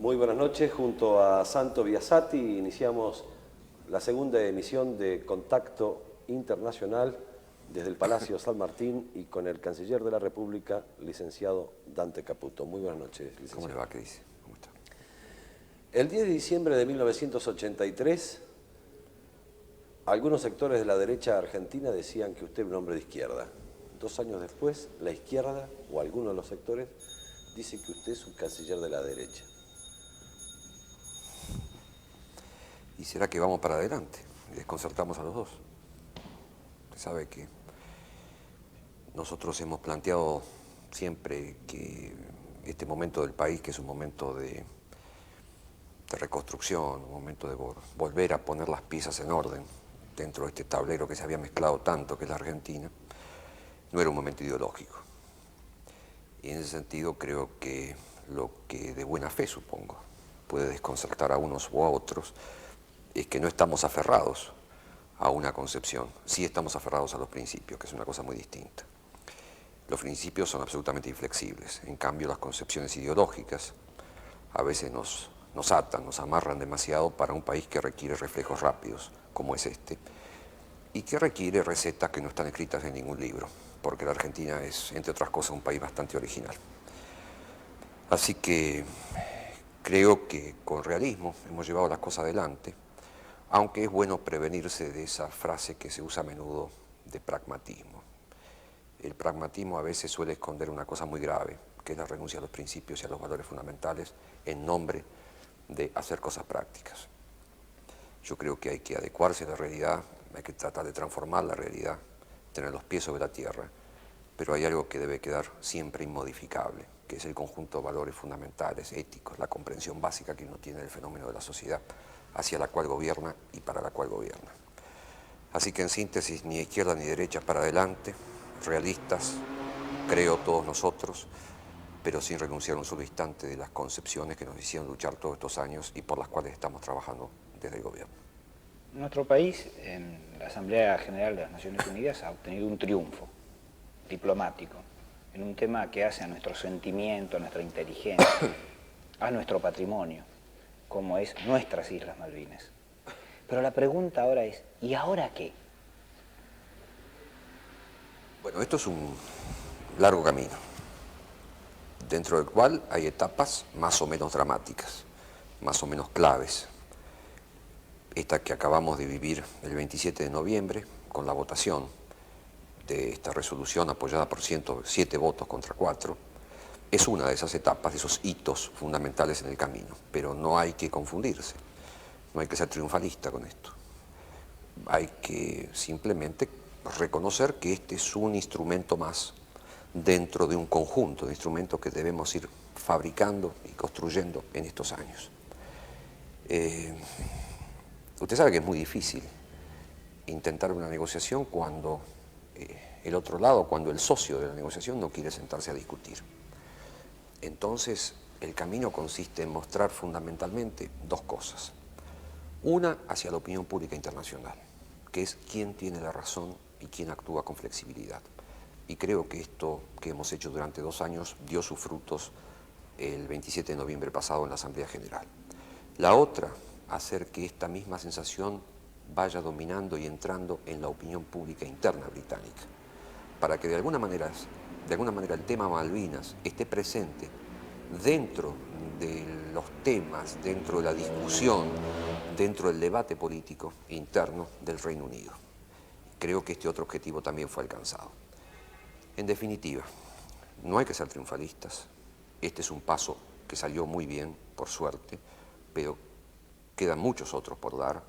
Muy buenas noches, junto a Santo Biasati iniciamos la segunda emisión de Contacto Internacional desde el Palacio San Martín y con el Canciller de la República, licenciado Dante Caputo. Muy buenas noches, licenciado. ¿Cómo le va? ¿Qué dice? ¿Cómo está? El 10 de diciembre de 1983, algunos sectores de la derecha argentina decían que usted era un hombre de izquierda. 2 años después, la izquierda, o algunos de los sectores, dice que usted es un canciller de la derecha. ¿Y será que vamos para adelante? Y desconcertamos a los dos. Usted sabe que nosotros hemos planteado siempre que este momento del país, que es un momento de reconstrucción, un momento de volver a poner las piezas en orden dentro de este tablero que se había mezclado tanto, que es la Argentina, no era un momento ideológico. Y en ese sentido creo que lo que de buena fe, supongo, puede desconcertar a unos o a otros, es que no estamos aferrados a una concepción, sí estamos aferrados a los principios, que es una cosa muy distinta. Los principios son absolutamente inflexibles, en cambio las concepciones ideológicas a veces nos atan, nos amarran demasiado para un país que requiere reflejos rápidos, como es este, y que requiere recetas que no están escritas en ningún libro, porque la Argentina es, entre otras cosas, un país bastante original. Así que creo que con realismo hemos llevado las cosas adelante, aunque es bueno prevenirse de esa frase que se usa a menudo de pragmatismo. El pragmatismo a veces suele esconder una cosa muy grave, que es la renuncia a los principios y a los valores fundamentales en nombre de hacer cosas prácticas. Yo creo que hay que adecuarse a la realidad, hay que tratar de transformar la realidad, tener los pies sobre la tierra, pero hay algo que debe quedar siempre inmodificable, que es el conjunto de valores fundamentales, éticos, la comprensión básica que uno tiene del fenómeno de la sociedad, hacia la cual gobierna y para la cual gobierna. Así que en síntesis, ni izquierda ni derecha para adelante, realistas, creo todos nosotros, pero sin renunciar un solo instante de las concepciones que nos hicieron luchar todos estos años y por las cuales estamos trabajando desde el gobierno. Nuestro país, en la Asamblea General de las Naciones Unidas, ha obtenido un triunfo diplomático en un tema que hace a nuestro sentimiento, a nuestra inteligencia, a nuestro patrimonio, como es nuestras Islas Malvinas. Pero la pregunta ahora es, ¿y ahora qué? Bueno, esto es un largo camino, dentro del cual hay etapas más o menos dramáticas, más o menos claves. Esta que acabamos de vivir el 27 de noviembre, con la votación de esta resolución apoyada por 107 votos contra 4, es una de esas etapas, de esos hitos fundamentales en el camino, pero no hay que confundirse, no hay que ser triunfalista con esto. Hay que simplemente reconocer que este es un instrumento más dentro de un conjunto de instrumentos que debemos ir fabricando y construyendo en estos años. Usted sabe que es muy difícil intentar una negociación cuando el otro lado, cuando el socio de la negociación no quiere sentarse a discutir. Entonces, el camino consiste en mostrar fundamentalmente dos cosas. Una, hacia la opinión pública internacional, que es quién tiene la razón y quién actúa con flexibilidad. Y creo que esto que hemos hecho durante 2 años dio sus frutos el 27 de noviembre pasado en la Asamblea General. La otra, hacer que esta misma sensación vaya dominando y entrando en la opinión pública interna británica, para que de alguna manera el tema Malvinas esté presente dentro de los temas, dentro de la discusión, dentro del debate político interno del Reino Unido. Creo que este otro objetivo también fue alcanzado. En definitiva, no hay que ser triunfalistas. Este es un paso que salió muy bien, por suerte, pero quedan muchos otros por dar.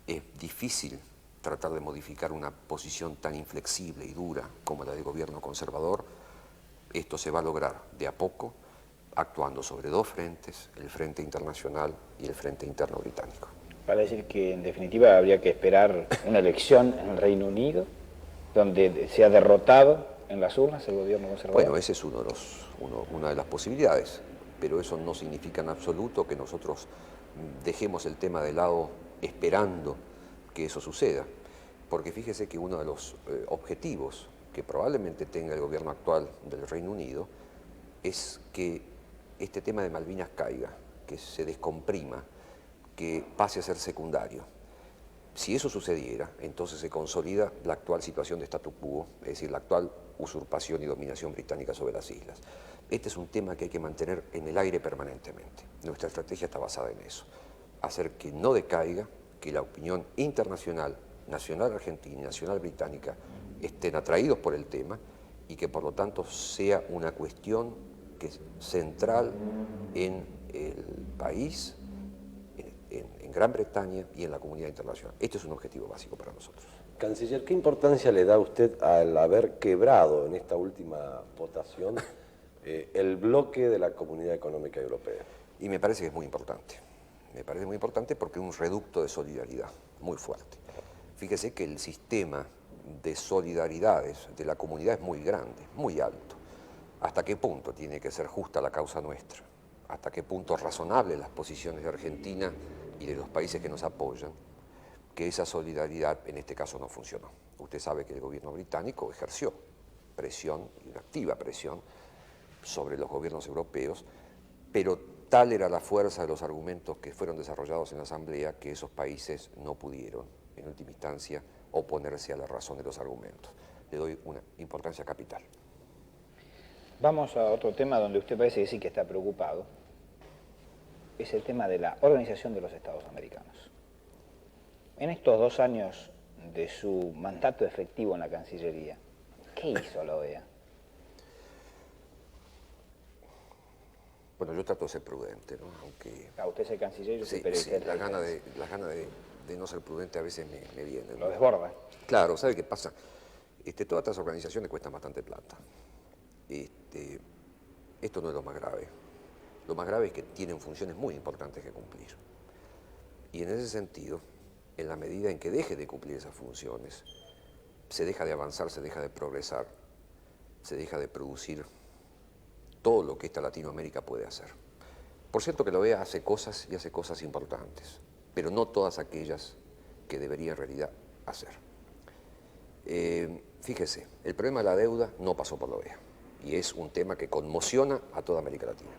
Es difícil tratar de modificar una posición tan inflexible y dura como la del gobierno conservador. Esto se va a lograr de a poco, actuando sobre 2 frentes, el frente internacional y el frente interno británico. Para decir que, en definitiva, habría que esperar una elección en el Reino Unido, donde sea derrotado en las urnas el gobierno conservador. Bueno, ese es una de las posibilidades, pero eso no significa en absoluto que nosotros dejemos el tema de lado esperando que eso suceda, porque fíjese que uno de los objetivos que probablemente tenga el gobierno actual del Reino Unido es que este tema de Malvinas caiga, que se descomprima, que pase a ser secundario. Si eso sucediera, entonces se consolida la actual situación de statu quo, es decir, la actual usurpación y dominación británica sobre las islas. Este es un tema que hay que mantener en el aire permanentemente. Nuestra estrategia está basada en eso, hacer que no decaiga, que la opinión internacional, nacional argentina y nacional británica estén atraídos por el tema y que por lo tanto sea una cuestión que es central en el país, en Gran Bretaña y en la comunidad internacional. Este es un objetivo básico para nosotros. Canciller, ¿qué importancia le da usted al haber quebrado en esta última votación el bloque de la Comunidad Económica Europea? Y me parece que es muy importante. Me parece muy importante porque es un reducto de solidaridad muy fuerte. Fíjese que el sistema de solidaridades de la comunidad es muy grande, muy alto. ¿Hasta qué punto tiene que ser justa la causa nuestra? ¿Hasta qué punto razonables las posiciones de Argentina y de los países que nos apoyan? Que esa solidaridad en este caso no funcionó. Usted sabe que el gobierno británico ejerció presión, y una activa presión, sobre los gobiernos europeos, pero tal era la fuerza de los argumentos que fueron desarrollados en la Asamblea que esos países no pudieron, en última instancia, oponerse a la razón de los argumentos. Le doy una importancia capital. Vamos a otro tema donde usted parece que sí que está preocupado. Es el tema de la Organización de los Estados Americanos. En estos 2 años de su mandato efectivo en la Cancillería, ¿qué hizo la OEA? Bueno, yo trato de ser prudente, ¿no? Aunque... Usted es el canciller, yo soy Sí, periodista. las ganas de no ser prudente a veces me vienen, ¿no? Lo desborda. Claro, ¿sabe qué pasa? Todas estas organizaciones cuestan bastante plata. Esto no es lo más grave. Lo más grave es que tienen funciones muy importantes que cumplir. Y en ese sentido, en la medida en que deje de cumplir esas funciones, se deja de avanzar, se deja de progresar, se deja de producir todo lo que esta Latinoamérica puede hacer. Por cierto que la OEA hace cosas y hace cosas importantes, pero no todas aquellas que debería en realidad hacer. Fíjese, el problema de la deuda no pasó por la OEA y es un tema que conmociona a toda América Latina.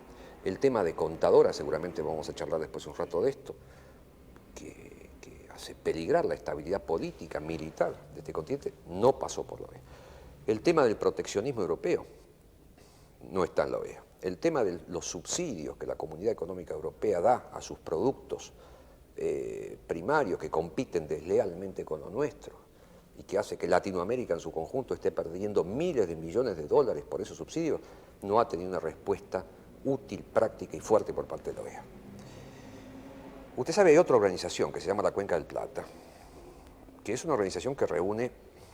El tema de contadora, seguramente vamos a charlar después un rato de esto, que hace peligrar la estabilidad política, militar de este continente, no pasó por la OEA. El tema del proteccionismo europeo no está en la OEA. El tema de los subsidios que la Comunidad Económica Europea da a sus productos primarios que compiten deslealmente con lo nuestro y que hace que Latinoamérica en su conjunto esté perdiendo miles de millones de dólares por esos subsidios, no ha tenido una respuesta útil, práctica y fuerte por parte de la OEA. Usted sabe, hay otra organización que se llama la Cuenca del Plata, que es una organización que reúne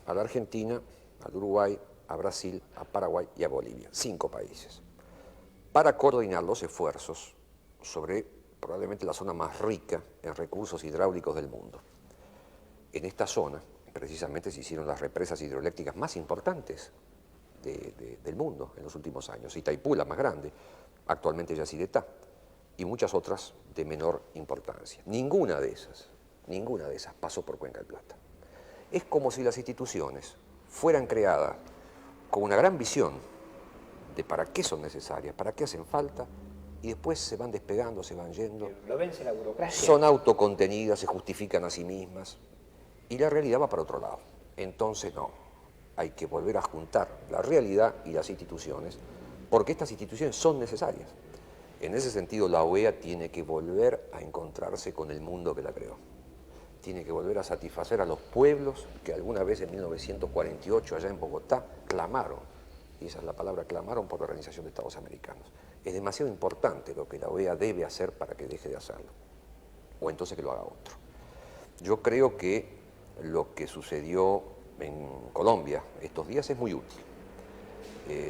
a la Argentina, al Uruguay, a Brasil, a Paraguay y a Bolivia, 5 países, para coordinar los esfuerzos sobre probablemente la zona más rica en recursos hidráulicos del mundo. En esta zona, precisamente, se hicieron las represas hidroeléctricas más importantes del mundo en los últimos años. Itaipú, la más grande, actualmente Yacyretá, y muchas otras de menor importancia. Ninguna de esas pasó por Cuenca del Plata. Es como si las instituciones fueran creadas con una gran visión de para qué son necesarias, para qué hacen falta, y después se van despegando, se van yendo. ¿Lo vence la burocracia? Son autocontenidas, se justifican a sí mismas, y la realidad va para otro lado. Entonces no, hay que volver a juntar la realidad y las instituciones, porque estas instituciones son necesarias. En ese sentido, la OEA tiene que volver a encontrarse con el mundo que la creó. Tiene que volver a satisfacer a los pueblos que alguna vez en 1948, allá en Bogotá, clamaron, y esa es la palabra, clamaron por la Organización de Estados Americanos. Es demasiado importante lo que la OEA debe hacer para que deje de hacerlo, o entonces que lo haga otro. Yo creo que lo que sucedió en Colombia estos días es muy útil.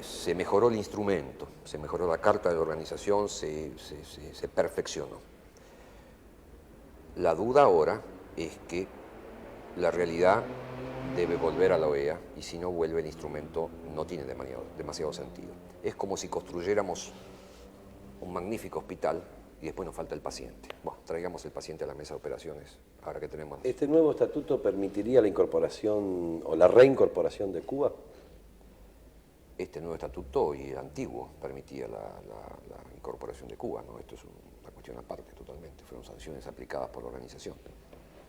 Se mejoró el instrumento, se mejoró la carta de la organización, se perfeccionó. La duda ahora es que la realidad debe volver a la OEA y si no vuelve el instrumento no tiene demasiado sentido. Es como si construyéramos un magnífico hospital y después nos falta el paciente. Bueno, traigamos el paciente a la mesa de operaciones, ahora que tenemos... ¿Este nuevo estatuto permitiría la incorporación o la reincorporación de Cuba? Este nuevo estatuto y el antiguo permitía la incorporación de Cuba, ¿no? Esto es una cuestión cuestión aparte totalmente. Fueron sanciones aplicadas por la organización.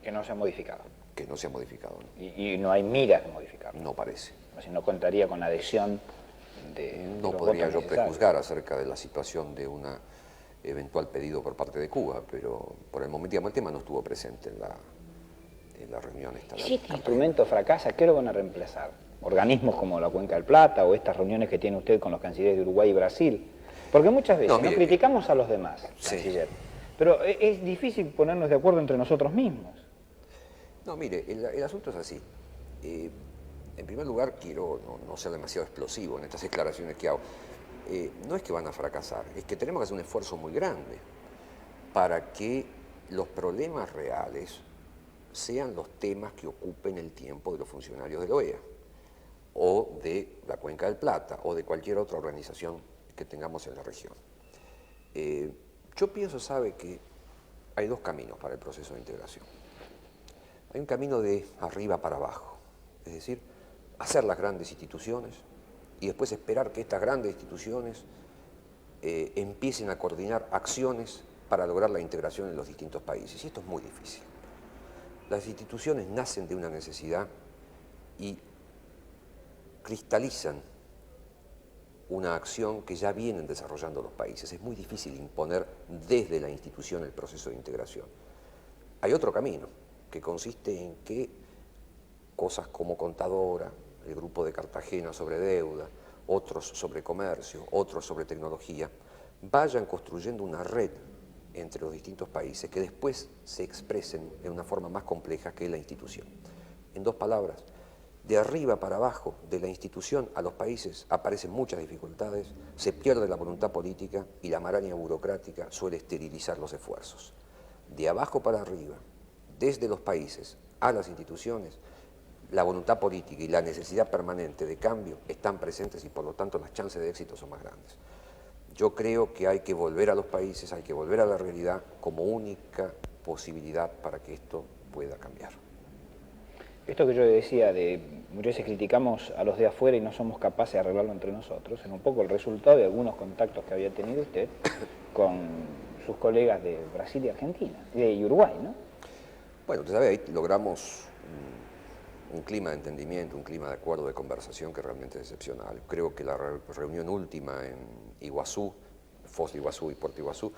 Que no se ha modificado. Que no se ha modificado, ¿no? Y no hay miras de modificarlo. No parece. O sea, no contaría con la adhesión No los podría votos yo necesarios. prejuzgar acerca de la situación de un eventual pedido por parte de Cuba, pero por el momento, digamos, el tema no estuvo presente en la reunión esta. Si este instrumento fracasa, ¿qué lo van a reemplazar? ¿Organismos como la Cuenca del Plata o estas reuniones que tiene usted con los cancilleres de Uruguay y Brasil? Porque muchas veces no criticamos a los demás, canciller, pero es difícil ponernos de acuerdo entre nosotros mismos. No, mire, el asunto es así. En primer lugar, quiero no ser demasiado explosivo en estas declaraciones que hago. No es que van a fracasar, es que tenemos que hacer un esfuerzo muy grande para que los problemas reales sean los temas que ocupen el tiempo de los funcionarios de la OEA o de la Cuenca del Plata o de cualquier otra organización que tengamos en la región. Yo pienso, sabe, que hay dos caminos para el proceso de integración. Hay un camino de arriba para abajo, es decir, hacer las grandes instituciones y después esperar que estas grandes instituciones empiecen a coordinar acciones para lograr la integración en los distintos países. Y esto es muy difícil. Las instituciones nacen de una necesidad y cristalizan una acción que ya vienen desarrollando los países. Es muy difícil imponer desde la institución el proceso de integración. Hay otro camino, que consiste en que cosas como Contadora, el grupo de Cartagena sobre deuda, otros sobre comercio, otros sobre tecnología, vayan construyendo una red entre los distintos países que después se expresen de una forma más compleja que la institución. En dos palabras, de arriba para abajo, de la institución a los países, aparecen muchas dificultades, se pierde la voluntad política y la maraña burocrática suele esterilizar los esfuerzos. De abajo para arriba, desde los países a las instituciones, la voluntad política y la necesidad permanente de cambio están presentes y por lo tanto las chances de éxito son más grandes. Yo creo que hay que volver a los países, hay que volver a la realidad como única posibilidad para que esto pueda cambiar. Esto que yo decía muchas veces criticamos a los de afuera y no somos capaces de arreglarlo entre nosotros, es un poco el resultado de algunos contactos que había tenido usted con sus colegas de Brasil y Argentina, y Uruguay, ¿no? Bueno, usted sabe, ahí logramos un clima de entendimiento, un clima de acuerdo, de conversación que realmente es excepcional. Creo que la reunión última en Iguazú, Foz de Iguazú y Puerto Iguazú,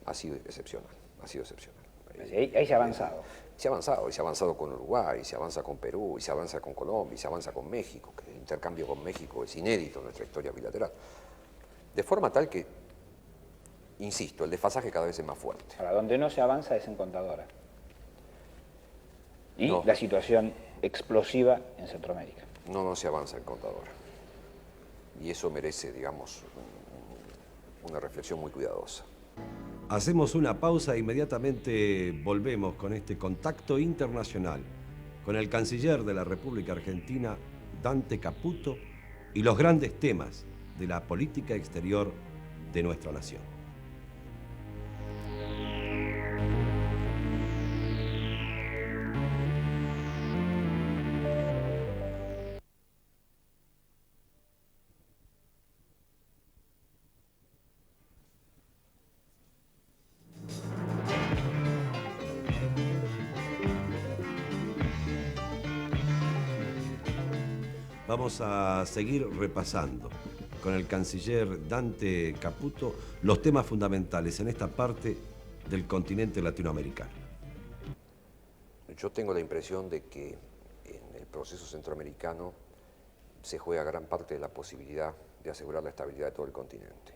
ha sido excepcional, ha sido excepcional. Ahí se ha avanzado. Se ha avanzado, y se ha avanzado con Uruguay, se avanza con Perú, y se avanza con Colombia, y se avanza con México, que el intercambio con México es inédito en nuestra historia bilateral. De forma tal que, insisto, el desfasaje cada vez es más fuerte. Ahora, donde no se avanza es en Contadora. Y no. La situación explosiva en Centroamérica. No se avanza en Contadora. Y eso merece, digamos, una reflexión muy cuidadosa. Hacemos una pausa e inmediatamente volvemos con este contacto internacional con el canciller de la República Argentina, Dante Caputo, y los grandes temas de la política exterior de nuestra nación. Vamos a seguir repasando con el canciller Dante Caputo los temas fundamentales en esta parte del continente latinoamericano. Yo tengo la impresión de que en el proceso centroamericano se juega gran parte de la posibilidad de asegurar la estabilidad de todo el continente.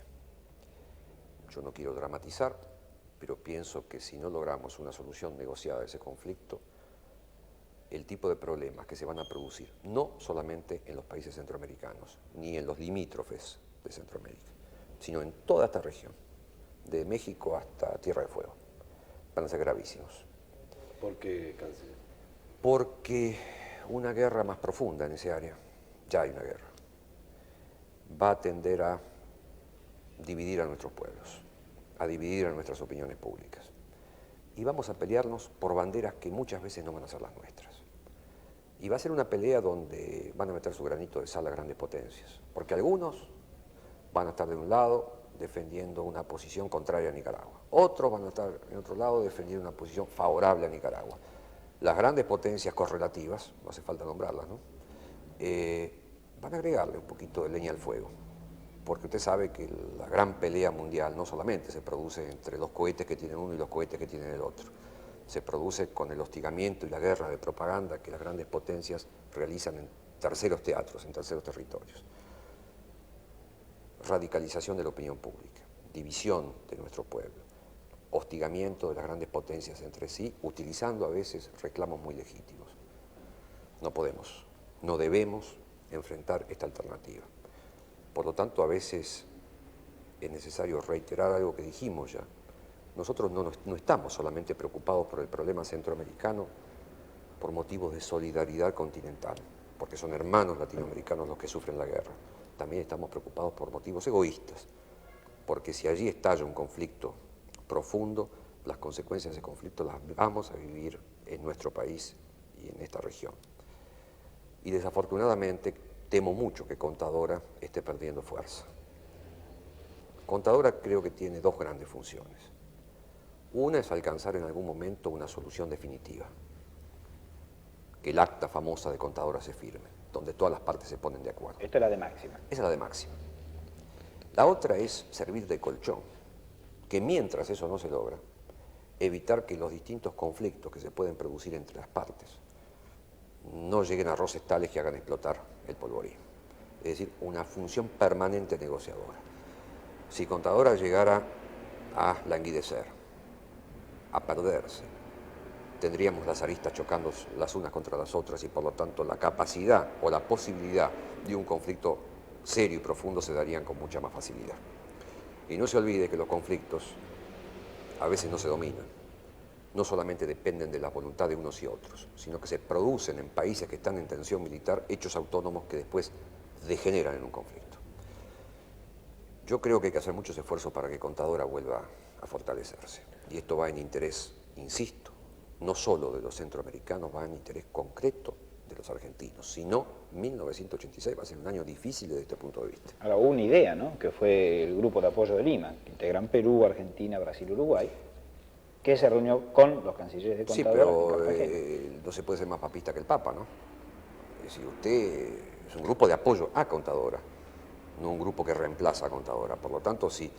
Yo no quiero dramatizar, pero pienso que si no logramos una solución negociada de ese conflicto, el tipo de problemas que se van a producir, no solamente en los países centroamericanos, ni en los limítrofes de Centroamérica, sino en toda esta región, de México hasta Tierra de Fuego, van a ser gravísimos. ¿Por qué, canciller? Porque una guerra más profunda en ese área, ya hay una guerra, va a tender a dividir a nuestros pueblos, a dividir a nuestras opiniones públicas. Y vamos a pelearnos por banderas que muchas veces no van a ser las nuestras. Y va a ser una pelea donde van a meter su granito de sal las grandes potencias, porque algunos van a estar de un lado defendiendo una posición contraria a Nicaragua. Otros van a estar en otro lado defendiendo una posición favorable a Nicaragua. Las grandes potencias correlativas, no hace falta nombrarlas, ¿no? Van a agregarle un poquito de leña al fuego, porque usted sabe que la gran pelea mundial no solamente se produce entre los cohetes que tiene uno y los cohetes que tiene el otro, se produce con el hostigamiento y la guerra de propaganda que las grandes potencias realizan en terceros teatros, en terceros territorios. Radicalización de la opinión pública, división de nuestro pueblo, hostigamiento de las grandes potencias entre sí, utilizando a veces reclamos muy legítimos. No podemos, no debemos enfrentar esta alternativa. Por lo tanto, a veces es necesario reiterar algo que dijimos ya. Nosotros no estamos solamente preocupados por el problema centroamericano por motivos de solidaridad continental, porque son hermanos latinoamericanos los que sufren la guerra. También estamos preocupados por motivos egoístas, porque si allí estalla un conflicto profundo, las consecuencias de ese conflicto las vamos a vivir en nuestro país y en esta región. Y desafortunadamente temo mucho que Contadora esté perdiendo fuerza. Contadora creo que tiene dos grandes funciones. Una es alcanzar en algún momento una solución definitiva, que el acta famosa de Contadora se firme, donde todas las partes se ponen de acuerdo. Esta es la de máxima. Esa es la de máxima. La otra es servir de colchón, que mientras eso no se logra, evitar que los distintos conflictos que se pueden producir entre las partes no lleguen a roces tales que hagan explotar el polvorín. Es decir, una función permanente negociadora. Si Contadora llegara a languidecer, a perderse, tendríamos las aristas chocando las unas contra las otras y por lo tanto la capacidad o la posibilidad de un conflicto serio y profundo se darían con mucha más facilidad. Y no se olvide que los conflictos a veces no se dominan, no solamente dependen de la voluntad de unos y otros, sino que se producen en países que están en tensión militar hechos autónomos que después degeneran en un conflicto. Yo creo que hay que hacer muchos esfuerzos para que Contadora vuelva a fortalecerse. Y esto va en interés, insisto, no solo de los centroamericanos, va en interés concreto de los argentinos. Si no, 1986 va a ser un año difícil desde este punto de vista. Ahora, hubo una idea, ¿no?, que fue el Grupo de Apoyo de Lima, que integran Perú, Argentina, Brasil, Uruguay, que se reunió con los cancilleres de Contadora. Sí, pero no se puede ser más papista que el Papa, ¿no? Es decir, usted es un grupo de apoyo a Contadora, no un grupo que reemplaza a Contadora. Por lo tanto, si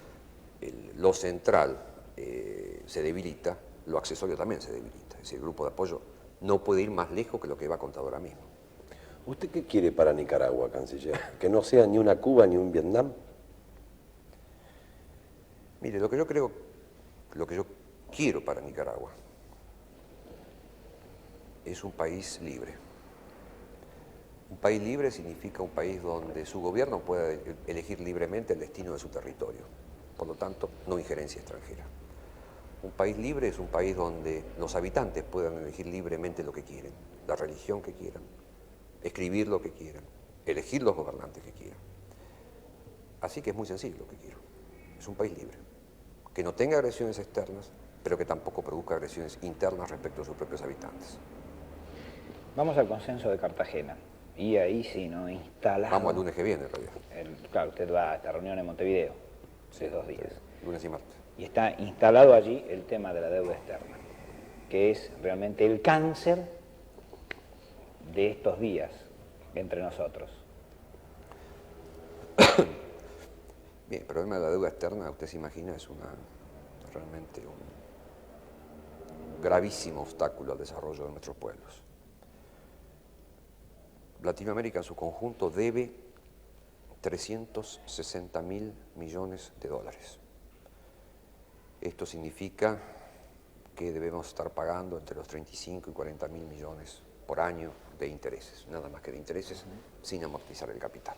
lo central se debilita, lo accesorio también se debilita. Es decir, el grupo de apoyo no puede ir más lejos que lo que va Contadora mismo. ¿Usted qué quiere para Nicaragua, canciller? ¿Que no sea ni una Cuba ni un Vietnam? Mire, lo que yo quiero para Nicaragua es un país libre. Un país libre significa un país donde su gobierno pueda elegir libremente el destino de su territorio. Por lo tanto, no injerencia extranjera. Un país libre es un país donde los habitantes puedan elegir libremente lo que quieren, la religión que quieran, escribir lo que quieran, elegir los gobernantes que quieran. Así que es muy sencillo lo que quiero. Es un país libre, que no tenga agresiones externas, pero que tampoco produzca agresiones internas respecto a sus propios habitantes. Vamos al consenso de Cartagena. Y ahí sí, ¿no?, instalado. Vamos al lunes que viene, en realidad. Claro, usted va a esta reunión en Montevideo, de 2 días. Lunes y martes. Y está instalado allí el tema de la deuda externa, que es realmente el cáncer de estos días entre nosotros. Bien, el problema de la deuda externa, usted se imagina, es realmente un gravísimo obstáculo al desarrollo de nuestros pueblos. Latinoamérica en su conjunto debe 360.000 millones de dólares. Esto significa que debemos estar pagando entre los 35 y 40.000 millones por año de intereses, nada más que de intereses, sin amortizar el capital.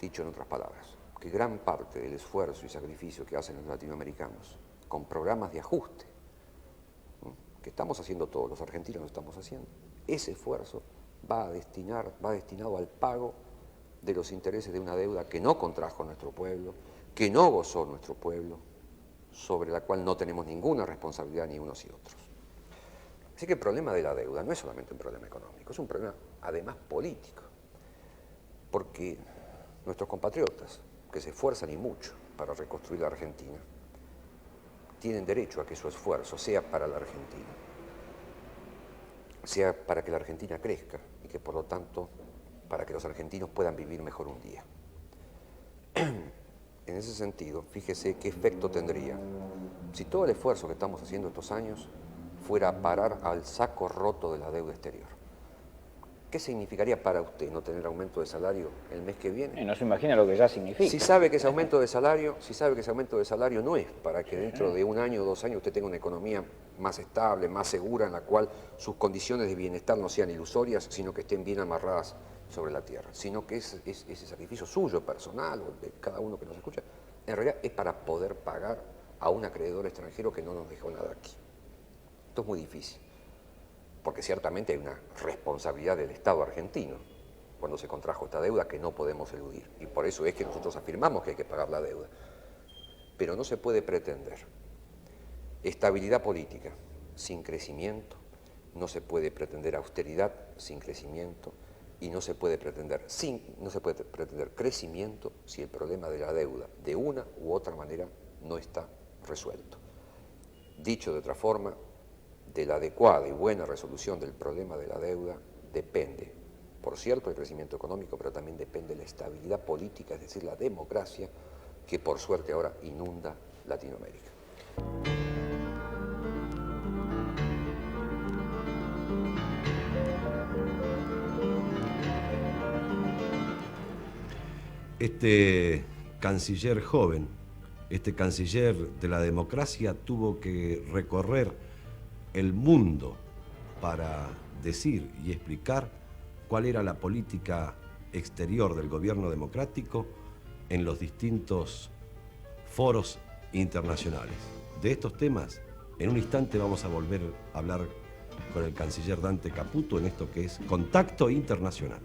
Dicho en otras palabras, que gran parte del esfuerzo y sacrificio que hacen los latinoamericanos con programas de ajuste, que estamos haciendo todos, los argentinos lo estamos haciendo, ese esfuerzo va destinado al pago de los intereses de una deuda que no contrajo nuestro pueblo, que no gozó nuestro pueblo, sobre la cual no tenemos ninguna responsabilidad ni unos y otros. Así que el problema de la deuda no es solamente un problema económico, es un problema además político, porque nuestros compatriotas que se esfuerzan y mucho para reconstruir la Argentina, tienen derecho a que su esfuerzo sea para la Argentina, sea para que la Argentina crezca y que por lo tanto para que los argentinos puedan vivir mejor un día. En ese sentido, fíjese qué efecto tendría si todo el esfuerzo que estamos haciendo estos años fuera a parar al saco roto de la deuda exterior. ¿Qué significaría para usted no tener aumento de salario el mes que viene? Y no se imagina lo que ya significa. Si sabe que ese aumento de salario, no es para que dentro de 1 año o 2 años usted tenga una economía más estable, más segura, en la cual sus condiciones de bienestar no sean ilusorias, sino que estén bien amarradas sobre la tierra, sino que ese sacrificio suyo, personal, o de cada uno que nos escucha, en realidad es para poder pagar a un acreedor extranjero que no nos dejó nada aquí. Esto es muy difícil, porque ciertamente hay una responsabilidad del Estado argentino cuando se contrajo esta deuda que no podemos eludir, y por eso es que nosotros afirmamos que hay que pagar la deuda. Pero no se puede pretender estabilidad política sin crecimiento, no se puede pretender austeridad sin crecimiento, y no se puede pretender crecimiento si el problema de la deuda, de una u otra manera, no está resuelto. Dicho de otra forma, de la adecuada y buena resolución del problema de la deuda depende, por cierto, el crecimiento económico, pero también depende la estabilidad política, es decir, la democracia, que por suerte ahora inunda Latinoamérica. Este canciller joven, este canciller de la democracia, tuvo que recorrer el mundo para decir y explicar cuál era la política exterior del gobierno democrático en los distintos foros internacionales. De estos temas, en un instante vamos a volver a hablar con el canciller Dante Caputo en esto que es Contacto Internacional.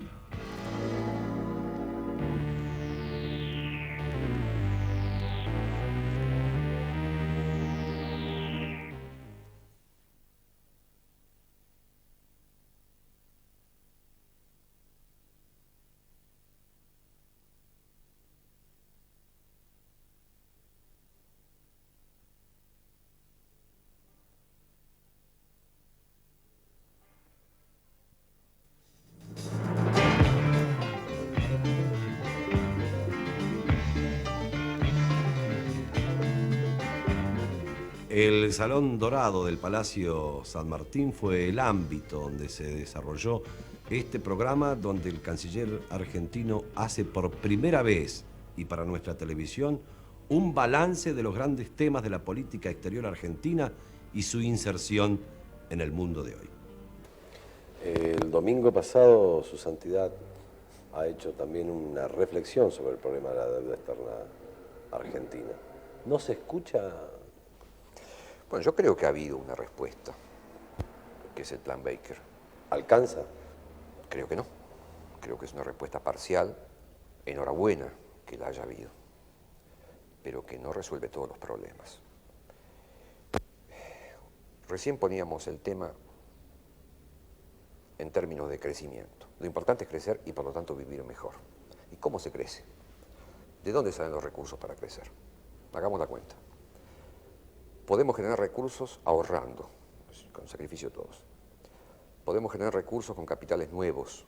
El Salón Dorado del Palacio San Martín fue el ámbito donde se desarrolló este programa, donde el canciller argentino hace por primera vez, y para nuestra televisión, un balance de los grandes temas de la política exterior argentina y su inserción en el mundo de hoy. El domingo pasado, Su Santidad ha hecho también una reflexión sobre el problema de la deuda externa argentina. ¿No se escucha? Bueno, yo creo que ha habido una respuesta, que es el Plan Baker. ¿Alcanza? Creo que no. Creo que es una respuesta parcial. Enhorabuena que la haya habido, pero que no resuelve todos los problemas. Recién poníamos el tema en términos de crecimiento. Lo importante es crecer y por lo tanto vivir mejor. ¿Y cómo se crece? ¿De dónde salen los recursos para crecer? Hagamos la cuenta. Podemos generar recursos ahorrando, con sacrificio de todos. Podemos generar recursos con capitales nuevos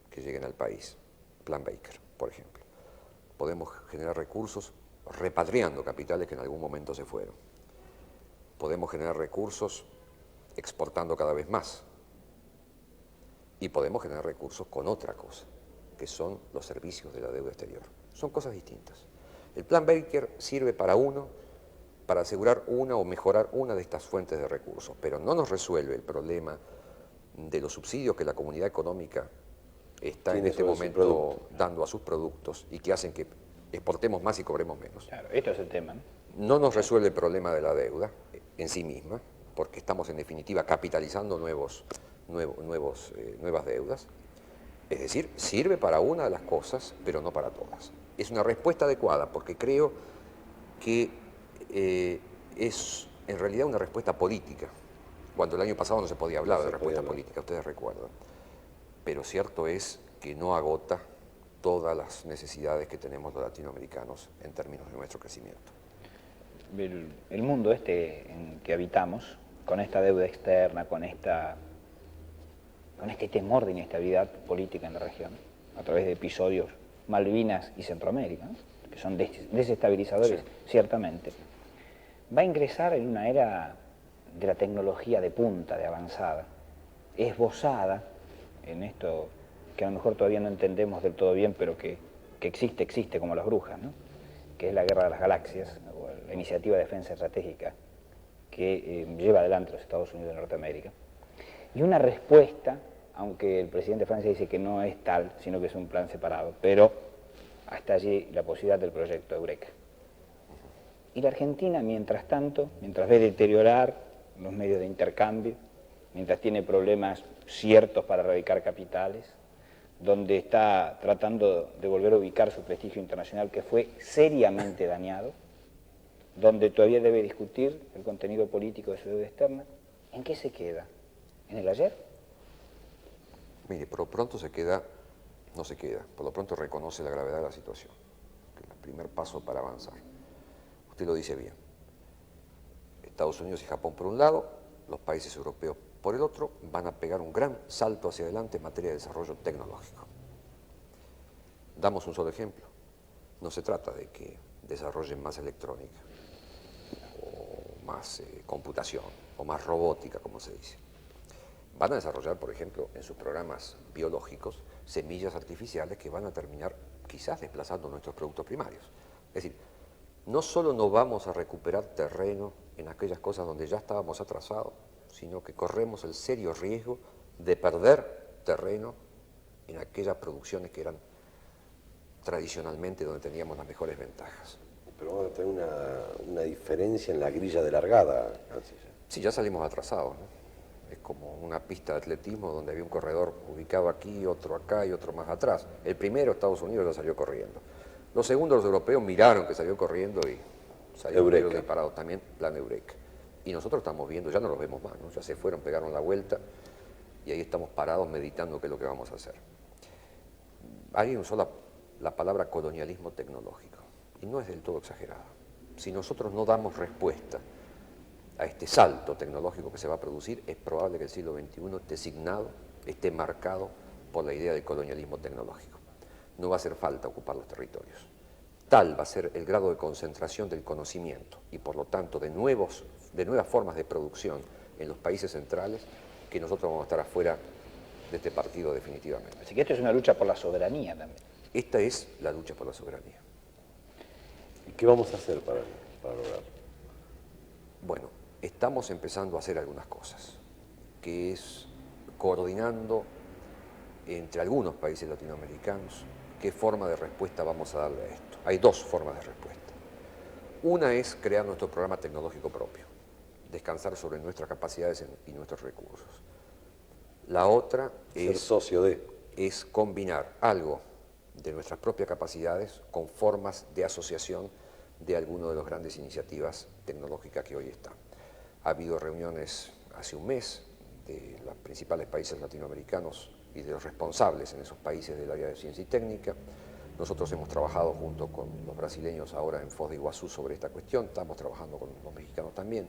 que lleguen al país. Plan Baker, por ejemplo. Podemos generar recursos repatriando capitales que en algún momento se fueron. Podemos generar recursos exportando cada vez más. Y podemos generar recursos con otra cosa, que son los servicios de la deuda exterior. Son cosas distintas. El Plan Baker sirve para asegurar una o mejorar una de estas fuentes de recursos, pero no nos resuelve el problema de los subsidios que la comunidad económica está en este momento dando a sus productos y que hacen que exportemos más y cobremos menos. Claro, esto es el tema, ¿no? No nos resuelve el problema de la deuda en sí misma, porque estamos en definitiva capitalizando nuevas deudas. Es decir, sirve para una de las cosas, pero no para todas. Es una respuesta adecuada, porque creo que es en realidad una respuesta política, cuando el año pasado no se podía hablar de respuesta política, ustedes recuerdan. Pero cierto es que no agota todas las necesidades que tenemos los latinoamericanos en términos de nuestro crecimiento. El mundo este en que habitamos, con esta deuda externa, con este temor de inestabilidad política en la región, a través de episodios Malvinas y Centroamérica, ¿no?, que son desestabilizadores, sí, ciertamente, va a ingresar en una era de la tecnología de punta, de avanzada, esbozada en esto que a lo mejor todavía no entendemos del todo bien, pero que existe como las brujas, ¿no?, que es la Guerra de las Galaxias, o la iniciativa de defensa estratégica que lleva adelante los Estados Unidos de Norteamérica. Y una respuesta, aunque el presidente de Francia dice que no es tal, sino que es un plan separado, pero hasta allí la posibilidad del proyecto Eureka. Y la Argentina, mientras tanto, mientras ve deteriorar los medios de intercambio, mientras tiene problemas ciertos para erradicar capitales, donde está tratando de volver a ubicar su prestigio internacional que fue seriamente dañado, donde todavía debe discutir el contenido político de su deuda externa, ¿en qué se queda? ¿En el ayer? Mire, por lo pronto no se queda, por lo pronto reconoce la gravedad de la situación, que es el primer paso para avanzar. Usted lo dice bien. Estados Unidos y Japón por un lado, los países europeos por el otro, van a pegar un gran salto hacia adelante en materia de desarrollo tecnológico. Damos un solo ejemplo. No se trata de que desarrollen más electrónica, o más computación, o más robótica, como se dice. Van a desarrollar, por ejemplo, en sus programas biológicos, semillas artificiales que van a terminar quizás desplazando nuestros productos primarios. Es decir, no solo no vamos a recuperar terreno en aquellas cosas donde ya estábamos atrasados, sino que corremos el serio riesgo de perder terreno en aquellas producciones que eran tradicionalmente donde teníamos las mejores ventajas. Pero vamos a tener una diferencia en la grilla de largada, canciller. Sí, ya salimos atrasados, ¿no? Es como una pista de atletismo donde había un corredor ubicado aquí, otro acá y otro más atrás. El primero, Estados Unidos, ya salió corriendo. Los segundos, los europeos, miraron que salió corriendo y salió disparado también, plan Eureka. Y nosotros estamos viendo, ya no los vemos más, ¿no? Ya se fueron, pegaron la vuelta y ahí estamos parados meditando qué es lo que vamos a hacer. Alguien usó la palabra colonialismo tecnológico y no es del todo exagerada. Si nosotros no damos respuesta a este salto tecnológico que se va a producir, es probable que el siglo XXI esté marcado por la idea del colonialismo tecnológico. No va a hacer falta ocupar los territorios. Tal va a ser el grado de concentración del conocimiento y por lo tanto de nuevas formas de producción en los países centrales que nosotros vamos a estar afuera de este partido definitivamente. Así que esto es una lucha por la soberanía también. Esta es la lucha por la soberanía. ¿Y qué vamos a hacer para lograrlo? Bueno, estamos empezando a hacer algunas cosas, que es coordinando entre algunos países latinoamericanos qué forma de respuesta vamos a darle a esto. Hay dos formas de respuesta. Una es crear nuestro programa tecnológico propio, descansar sobre nuestras capacidades y nuestros recursos. La otra es combinar algo de nuestras propias capacidades con formas de asociación de algunas de las grandes iniciativas tecnológicas que hoy están. Ha habido reuniones hace un mes de los principales países latinoamericanos y de los responsables en esos países del área de ciencia y técnica. Nosotros hemos trabajado junto con los brasileños ahora en Foz de Iguazú sobre esta cuestión, estamos trabajando con los mexicanos también.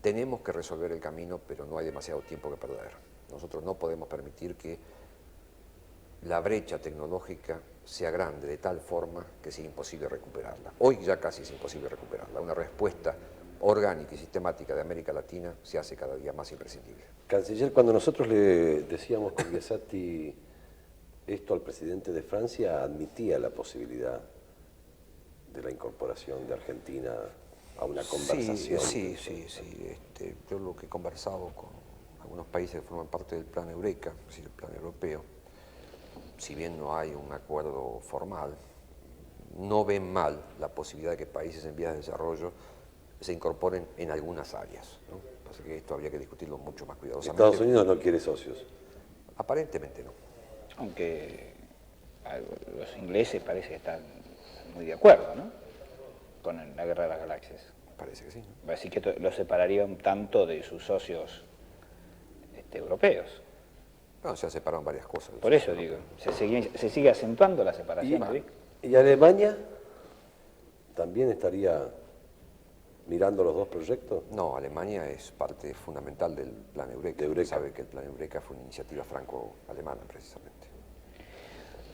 Tenemos que resolver el camino, pero no hay demasiado tiempo que perder. Nosotros no podemos permitir que la brecha tecnológica sea grande de tal forma que sea imposible recuperarla. Hoy ya casi es imposible recuperarla. Una respuesta orgánica y sistemática de América Latina se hace cada día más imprescindible. Canciller, cuando nosotros le decíamos con Biasatti esto al presidente de Francia, admitía la posibilidad de la incorporación de Argentina a una conversación. Sí. Yo lo que he conversado con algunos países que forman parte del plan Eureka, es decir, el plan europeo, si bien no hay un acuerdo formal, no ven mal la posibilidad de que países en vías de desarrollo se incorporen en algunas áreas, ¿no? Pasa que esto habría que discutirlo mucho más cuidadosamente. Estados Unidos no quiere socios. Aparentemente no. Aunque los ingleses parece que están muy de acuerdo, ¿no?, con la Guerra de las Galaxias. Parece que sí, ¿no? Así que lo separaría un tanto de sus socios europeos. No, se separaron varias cosas. Por eso digo, se sigue acentuando la separación, ¿no? ¿Y Alemania también estaría mirando los dos proyectos? No, Alemania es parte fundamental del Plan Eureka. De Eureka. Usted sabe que el Plan Eureka fue una iniciativa franco-alemana, precisamente.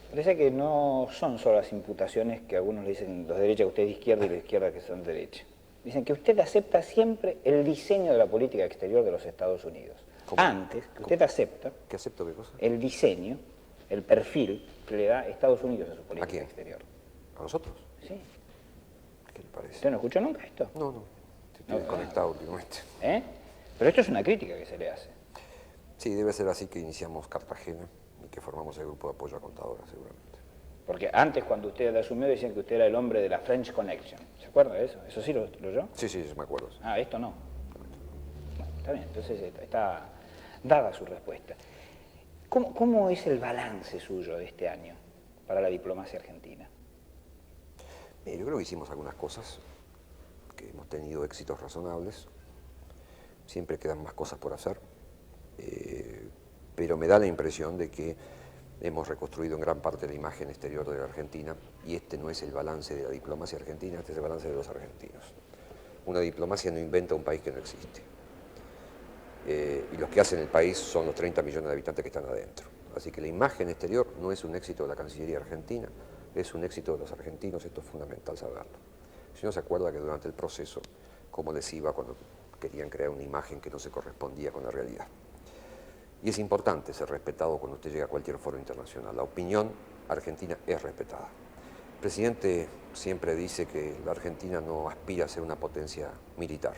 Parece que no son solo las imputaciones que algunos le dicen los de derecha que usted es de izquierda y los de izquierda que son de derecha. Dicen que usted acepta siempre el diseño de la política exterior de los Estados Unidos. ¿Cómo? Antes, que usted acepta ¿Qué acepto qué cosa? el diseño, el perfil que le da Estados Unidos a su política quién? exterior. ¿A nosotros? ¿Sí? ¿Qué le parece? ¿Usted no escuchó nunca esto? No. Estoy desconectado últimamente. ¿Eh? Pero esto es una crítica que se le hace. Sí, debe ser así que iniciamos Cartagena y que formamos el grupo de apoyo a Contadora, seguramente. Porque antes, cuando usted asumió, decían que usted era el hombre de la French Connection. ¿Se acuerda de eso? ¿Eso sí lo oyó? Sí, yo me acuerdo. Sí. Ah, esto no. Bueno, está bien, entonces está dada su respuesta. ¿Cómo es el balance suyo de este año para la diplomacia argentina? Yo creo que hicimos algunas cosas, que hemos tenido éxitos razonables. Siempre quedan más cosas por hacer, pero me da la impresión de que hemos reconstruido en gran parte la imagen exterior de la Argentina, y este no es el balance de la diplomacia argentina, este es el balance de los argentinos. Una diplomacia no inventa un país que no existe. Y los que hacen el país son los 30 millones de habitantes que están adentro. Así que la imagen exterior no es un éxito de la Cancillería argentina, es un éxito de los argentinos, esto es fundamental saberlo. Si no se acuerda que durante el proceso, cómo les iba cuando querían crear una imagen que no se correspondía con la realidad. Y es importante ser respetado cuando usted llega a cualquier foro internacional. La opinión argentina es respetada. El presidente siempre dice que la Argentina no aspira a ser una potencia militar.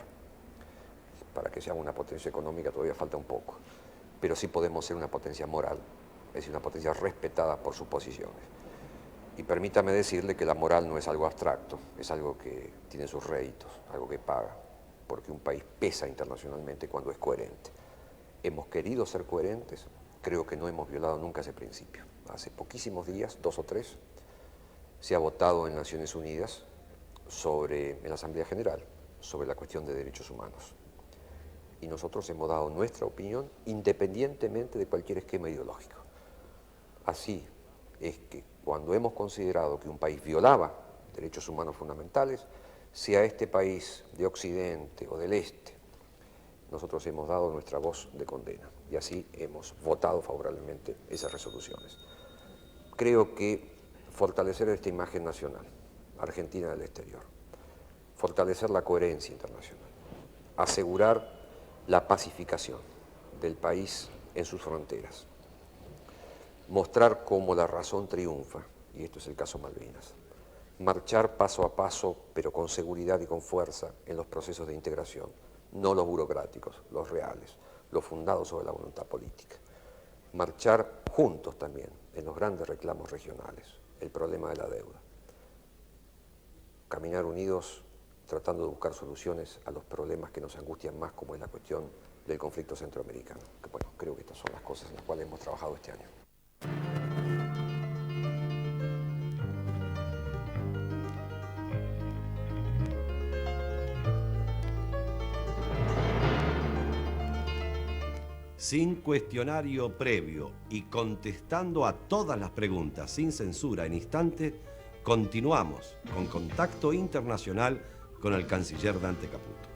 Para que sea una potencia económica todavía falta un poco. Pero sí podemos ser una potencia moral, es decir, una potencia respetada por sus posiciones. Y permítame decirle que la moral no es algo abstracto, es algo que tiene sus réditos, algo que paga, porque un país pesa internacionalmente cuando es coherente. Hemos querido ser coherentes, creo que no hemos violado nunca ese principio. Hace poquísimos días, 2 o 3, se ha votado en Naciones Unidas en la Asamblea General, sobre la cuestión de derechos humanos. Y nosotros hemos dado nuestra opinión independientemente de cualquier esquema ideológico. Así es que cuando hemos considerado que un país violaba derechos humanos fundamentales, sea este país de Occidente o del Este, nosotros hemos dado nuestra voz de condena y así hemos votado favorablemente esas resoluciones. Creo que fortalecer esta imagen nacional, Argentina del exterior, fortalecer la coherencia internacional, asegurar la pacificación del país en sus fronteras, mostrar cómo la razón triunfa, y esto es el caso Malvinas, marchar paso a paso, pero con seguridad y con fuerza en los procesos de integración, no los burocráticos, los reales, los fundados sobre la voluntad política. Marchar juntos también en los grandes reclamos regionales, el problema de la deuda. Caminar unidos tratando de buscar soluciones a los problemas que nos angustian más, como es la cuestión del conflicto centroamericano. Que, bueno, creo que estas son las cosas en las cuales hemos trabajado este año. Sin cuestionario previo y contestando a todas las preguntas sin censura en instante, continuamos con Contacto Internacional con el canciller Dante Caputo.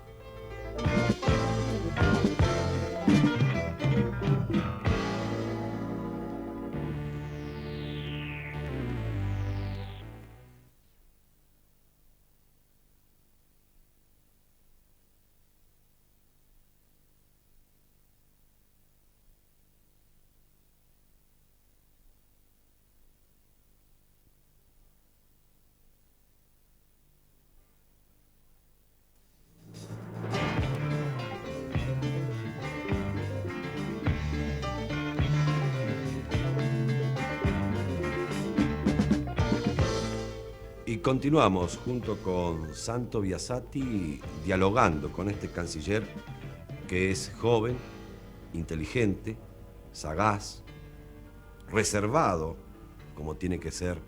Y continuamos junto con Santo Biasati dialogando con este canciller que es joven, inteligente, sagaz, reservado, como tiene que ser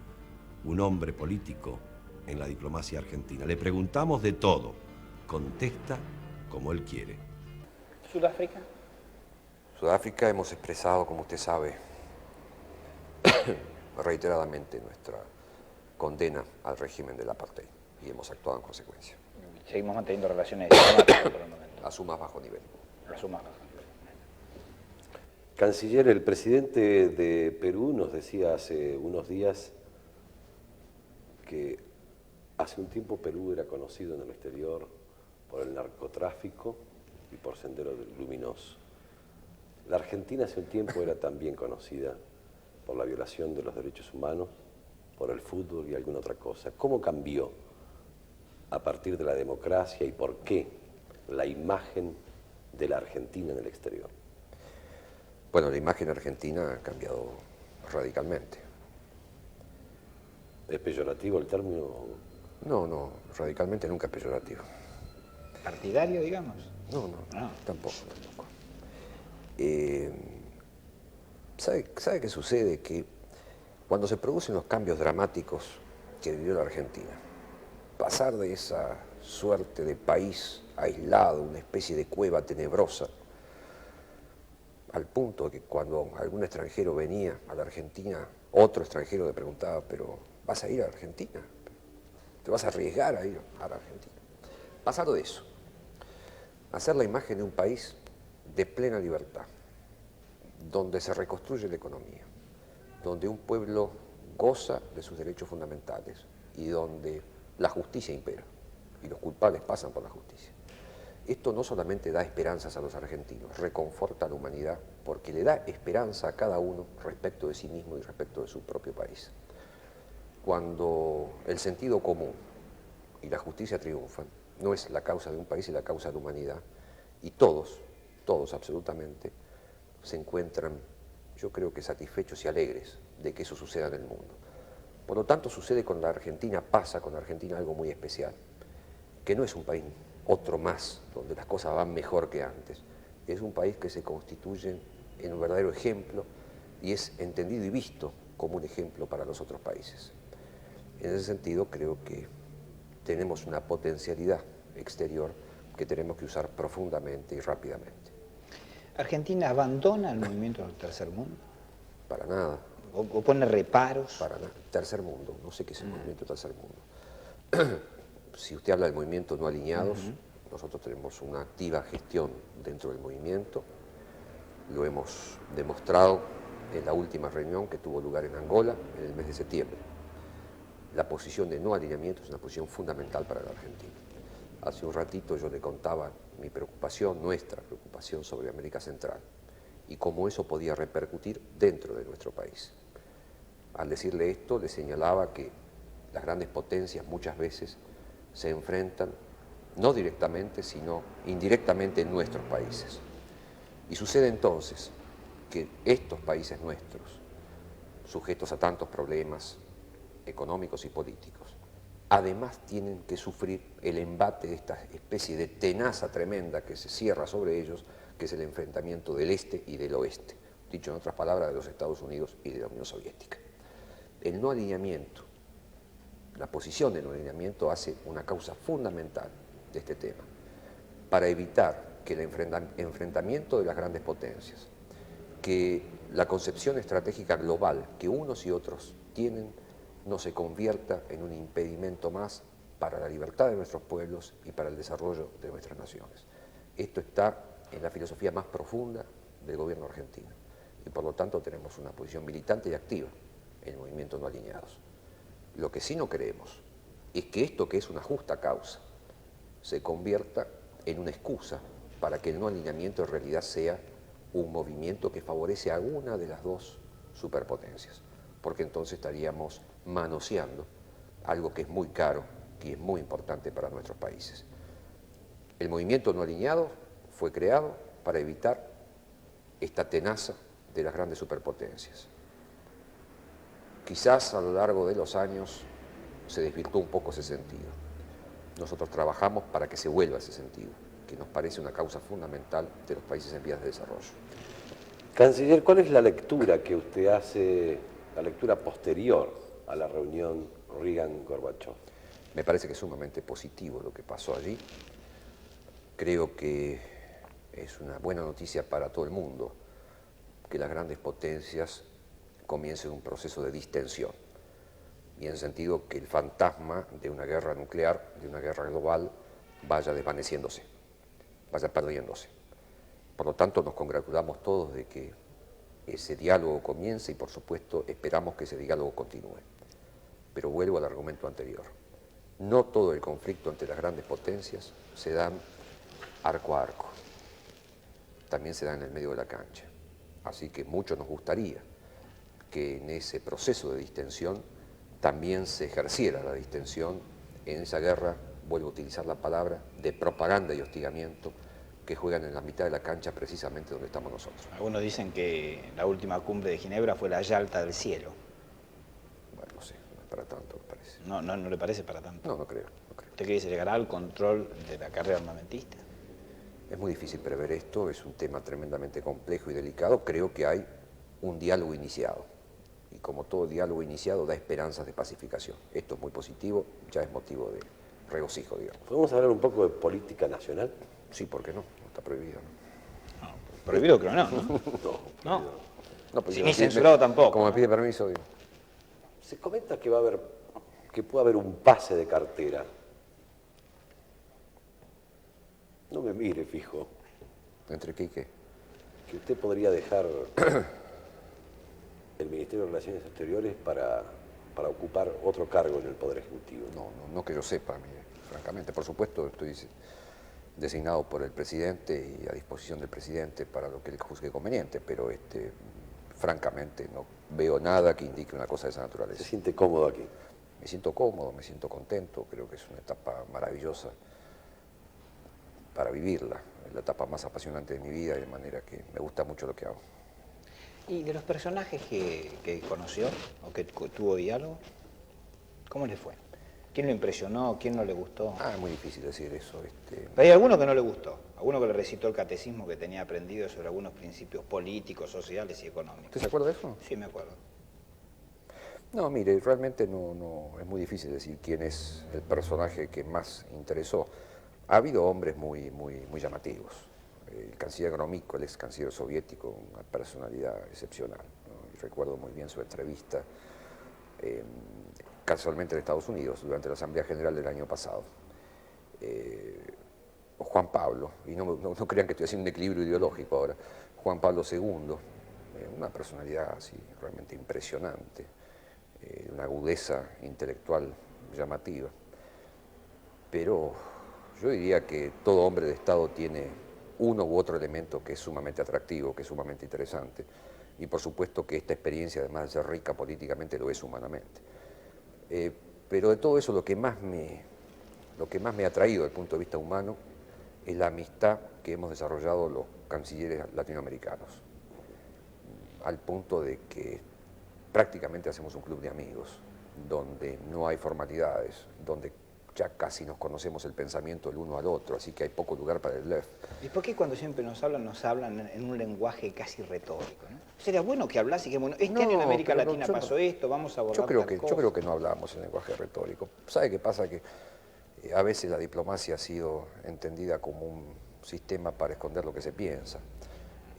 un hombre político en la diplomacia argentina. Le preguntamos de todo, contesta como él quiere. ¿Sudáfrica? Sudáfrica hemos expresado, como usted sabe, reiteradamente nuestra condena al régimen del apartheid y hemos actuado en consecuencia. Seguimos manteniendo relaciones diplomáticas por el momento. A su más bajo nivel. A su más bajo nivel. Canciller, el presidente de Perú nos decía hace unos días que hace un tiempo Perú era conocido en el exterior por el narcotráfico y por Sendero Luminoso. La Argentina hace un tiempo era también conocida por la violación de los derechos humanos, por el fútbol y alguna otra cosa. ¿Cómo cambió a partir de la democracia y por qué la imagen de la Argentina en el exterior? Bueno, la imagen argentina ha cambiado radicalmente. ¿Es peyorativo el término? No, radicalmente nunca es peyorativo. ¿Partidario, digamos? No, tampoco. ¿Sabe qué sucede? Que cuando se producen los cambios dramáticos que vivió la Argentina, pasar de esa suerte de país aislado, una especie de cueva tenebrosa, al punto de que cuando algún extranjero venía a la Argentina, otro extranjero le preguntaba, pero ¿vas a ir a Argentina? ¿Te vas a arriesgar a ir a la Argentina? Pasar de eso, hacer la imagen de un país de plena libertad, donde se reconstruye la economía, donde un pueblo goza de sus derechos fundamentales y donde la justicia impera y los culpables pasan por la justicia. Esto no solamente da esperanzas a los argentinos, reconforta a la humanidad porque le da esperanza a cada uno respecto de sí mismo y respecto de su propio país. Cuando el sentido común y la justicia triunfan, no es la causa de un país, es la causa de la humanidad. Y todos absolutamente, se encuentran, yo creo que satisfechos y alegres de que eso suceda en el mundo. Por lo tanto, sucede con la Argentina, pasa con la Argentina algo muy especial, que no es un país otro más, donde las cosas van mejor que antes. Es un país que se constituye en un verdadero ejemplo y es entendido y visto como un ejemplo para los otros países. En ese sentido, creo que tenemos una potencialidad exterior que tenemos que usar profundamente y rápidamente. ¿Argentina abandona el movimiento del tercer mundo? Para nada. ¿O pone reparos? Para nada. Tercer mundo, no sé qué es el movimiento tercer mundo. Si usted habla del movimiento no alineados, nosotros tenemos una activa gestión dentro del movimiento, lo hemos demostrado en la última reunión que tuvo lugar en Angola en el mes de septiembre. La posición de no alineamiento es una posición fundamental para la Argentina. Hace un ratito yo le contaba mi preocupación, nuestra preocupación sobre América Central y cómo eso podía repercutir dentro de nuestro país. Al decirle esto, le señalaba que las grandes potencias muchas veces se enfrentan no directamente, sino indirectamente en nuestros países. Y sucede entonces que estos países nuestros, sujetos a tantos problemas económicos y políticos, además tienen que sufrir el embate de esta especie de tenaza tremenda que se cierra sobre ellos, que es el enfrentamiento del este y del oeste, dicho en otras palabras, de los Estados Unidos y de la Unión Soviética. El no alineamiento, la posición del no alineamiento hace una causa fundamental de este tema, para evitar que el enfrentamiento de las grandes potencias, que la concepción estratégica global que unos y otros tienen, no se convierta en un impedimento más para la libertad de nuestros pueblos y para el desarrollo de nuestras naciones. Esto está en la filosofía más profunda del gobierno argentino y por lo tanto tenemos una posición militante y activa en el movimiento no alineados. Lo que sí no queremos es que esto, que es una justa causa, se convierta en una excusa para que el no alineamiento en realidad sea un movimiento que favorece a alguna de las dos superpotencias, porque entonces estaríamos manoseando algo que es muy caro y es muy importante para nuestros países. El movimiento no alineado fue creado para evitar esta tenaza de las grandes superpotencias. Quizás a lo largo de los años se desvirtuó un poco ese sentido. Nosotros trabajamos para que se vuelva ese sentido, que nos parece una causa fundamental de los países en vías de desarrollo. Canciller, ¿cuál es la lectura que usted hace, la lectura posterior a la reunión Reagan-Gorbachev? Me parece que es sumamente positivo lo que pasó allí. Creo que es una buena noticia para todo el mundo que las grandes potencias comiencen un proceso de distensión, y en el sentido que el fantasma de una guerra nuclear, de una guerra global, vaya desvaneciéndose, vaya perdiéndose. Por lo tanto, nos congratulamos todos de que ese diálogo comience y, por supuesto, esperamos que ese diálogo continúe. Pero vuelvo al argumento anterior. No todo el conflicto entre las grandes potencias se da arco a arco. También se da en el medio de la cancha. Así que mucho nos gustaría que en ese proceso de distensión también se ejerciera la distensión en esa guerra, vuelvo a utilizar la palabra, de propaganda y hostigamiento que juegan en la mitad de la cancha precisamente donde estamos nosotros. Algunos dicen que la última cumbre de Ginebra fue la Yalta del cielo. Bueno, no sé, no es para tanto, me parece. No le parece para tanto. No creo. ¿Usted cree que se llegará al control de la carrera armamentista? Es muy difícil prever esto, es un tema tremendamente complejo y delicado. Creo que hay un diálogo iniciado. Y como todo diálogo iniciado da esperanzas de pacificación. Esto es muy positivo, ya es motivo de regocijo, digamos. ¿Podemos hablar un poco de política nacional? Sí, ¿por qué no? No está prohibido, ¿no? No, prohibido creo no, ¿no? No. No, pues Sí, ni censurado tampoco. Como me ¿no? pide permiso, digo. Se comenta que que puede haber un pase de cartera. No me mire, fijo. ¿Entre qué y qué? Que usted podría dejar el Ministerio de Relaciones Exteriores para ocupar otro cargo en el Poder Ejecutivo. No que yo sepa, mire, francamente. Por supuesto, estoy designado por el presidente y a disposición del presidente para lo que él juzgue conveniente, pero francamente no veo nada que indique una cosa de esa naturaleza. ¿Se siente cómodo aquí? Me siento cómodo, me siento contento, creo que es una etapa maravillosa para vivirla, es la etapa más apasionante de mi vida y de manera que me gusta mucho lo que hago. ¿Y de los personajes que conoció o que tuvo diálogo, cómo le fue? ¿Quién lo impresionó? ¿Quién no le gustó? Es muy difícil decir eso. Pero hay alguno que no le gustó, alguno que le recitó el catecismo que tenía aprendido sobre algunos principios políticos, sociales y económicos. ¿Usted se acuerda de eso? Sí, me acuerdo. No, mire, realmente no es muy difícil decir quién es el personaje que más interesó. Ha habido hombres muy llamativos. El canciller Gromyko, el ex canciller soviético, una personalidad excepcional, ¿no? Y recuerdo muy bien su entrevista, casualmente en Estados Unidos, durante la Asamblea General del año pasado. Juan Pablo, y no crean que estoy haciendo un equilibrio ideológico ahora, Juan Pablo II, una personalidad así realmente impresionante, una agudeza intelectual llamativa. Pero yo diría que todo hombre de Estado tiene uno u otro elemento que es sumamente atractivo, que es sumamente interesante, y por supuesto que esta experiencia, además de ser rica políticamente, lo es humanamente. Pero de todo eso lo que más me ha traído desde el punto de vista humano es la amistad que hemos desarrollado los cancilleres latinoamericanos, al punto de que prácticamente hacemos un club de amigos, donde no hay formalidades, donde ya casi nos conocemos el pensamiento el uno al otro, así que hay poco lugar para el bluff. ¿Y por qué cuando siempre nos hablan en un lenguaje casi retórico, ¿no? Sería bueno que hablase, que bueno, este año en América Latina pasó esto, vamos a abordar yo creo tal que no hablamos en lenguaje retórico. ¿Sabe qué pasa? Que a veces la diplomacia ha sido entendida como un sistema para esconder lo que se piensa.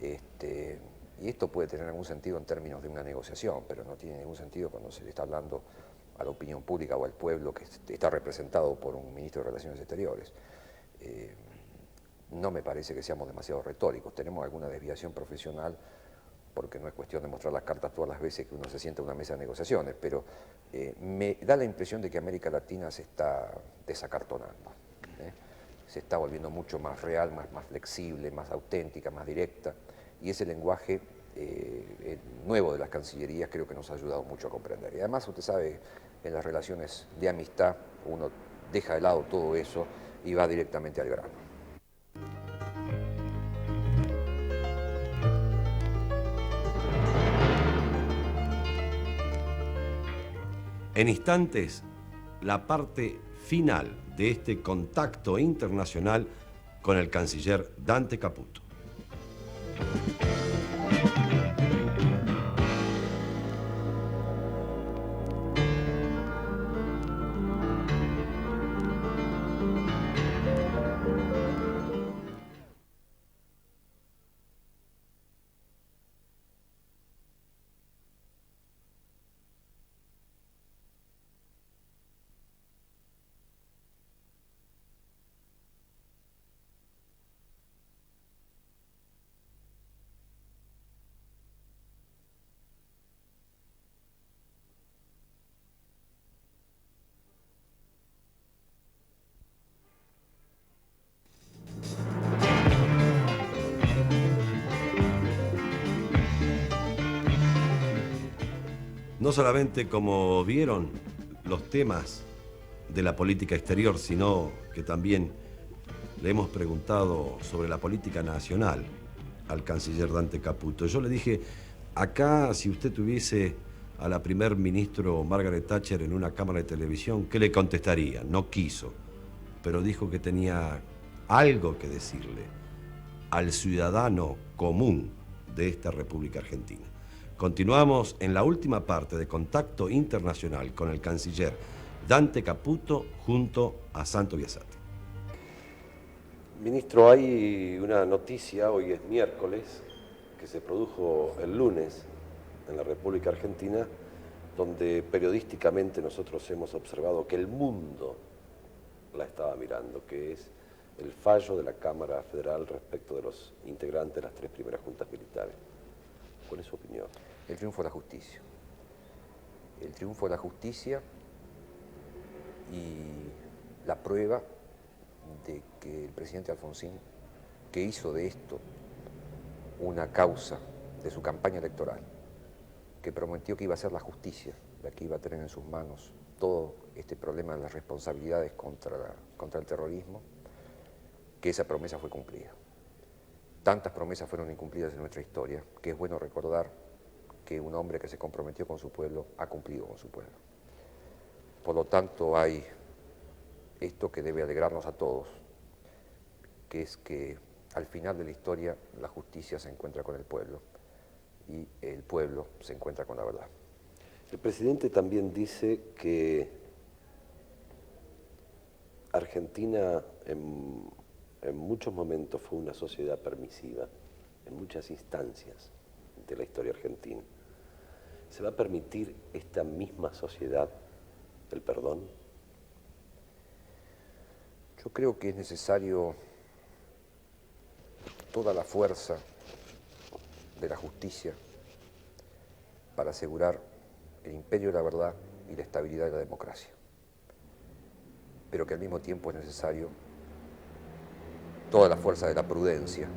Y esto puede tener algún sentido en términos de una negociación, pero no tiene ningún sentido cuando se le está hablando a la opinión pública o al pueblo que está representado por un ministro de Relaciones Exteriores. No me parece que seamos demasiado retóricos. Tenemos alguna desviación profesional porque no es cuestión de mostrar las cartas todas las veces que uno se sienta en una mesa de negociaciones, pero me da la impresión de que América Latina se está desacartonando, se está volviendo mucho más real, más flexible, más auténtica, más directa, y ese lenguaje nuevo de las cancillerías creo que nos ha ayudado mucho a comprender. Y además, usted sabe, en las relaciones de amistad uno deja de lado todo eso y va directamente al grano. En instantes, la parte final de este contacto internacional con el canciller Dante Caputo. no solamente como vieron los temas de la política exterior, sino que también le hemos preguntado sobre la política nacional al canciller Dante Caputo. Yo le dije, acá si usted tuviese a la primer ministro Margaret Thatcher en una cámara de televisión, ¿qué le contestaría? No quiso, pero dijo que tenía algo que decirle al ciudadano común de esta República Argentina. Continuamos en la última parte de Contacto Internacional con el canciller Dante Caputo junto a Santo Biasati. Ministro, hay una noticia, hoy es miércoles, que se produjo el lunes en la República Argentina, donde periodísticamente nosotros hemos observado que el mundo la estaba mirando, que es el fallo de la Cámara Federal respecto de los integrantes de las 3 primeras juntas militares. ¿Cuál es su opinión? El triunfo de la justicia. El triunfo de la justicia y la prueba de que el presidente Alfonsín, que hizo de esto una causa de su campaña electoral, que prometió que iba a hacer la justicia, la que iba a tener en sus manos todo este problema de las responsabilidades contra el terrorismo, que esa promesa fue cumplida. Tantas promesas fueron incumplidas en nuestra historia, que es bueno recordar que un hombre que se comprometió con su pueblo ha cumplido con su pueblo. Por lo tanto, hay esto que debe alegrarnos a todos, que es que al final de la historia la justicia se encuentra con el pueblo y el pueblo se encuentra con la verdad. El presidente también dice que Argentina en muchos momentos fue una sociedad permisiva, en muchas instancias de la historia argentina. ¿Se va a permitir esta misma sociedad el perdón? Yo creo que es necesario toda la fuerza de la justicia para asegurar el imperio de la verdad y la estabilidad de la democracia, pero que al mismo tiempo es necesario toda la fuerza de la prudencia,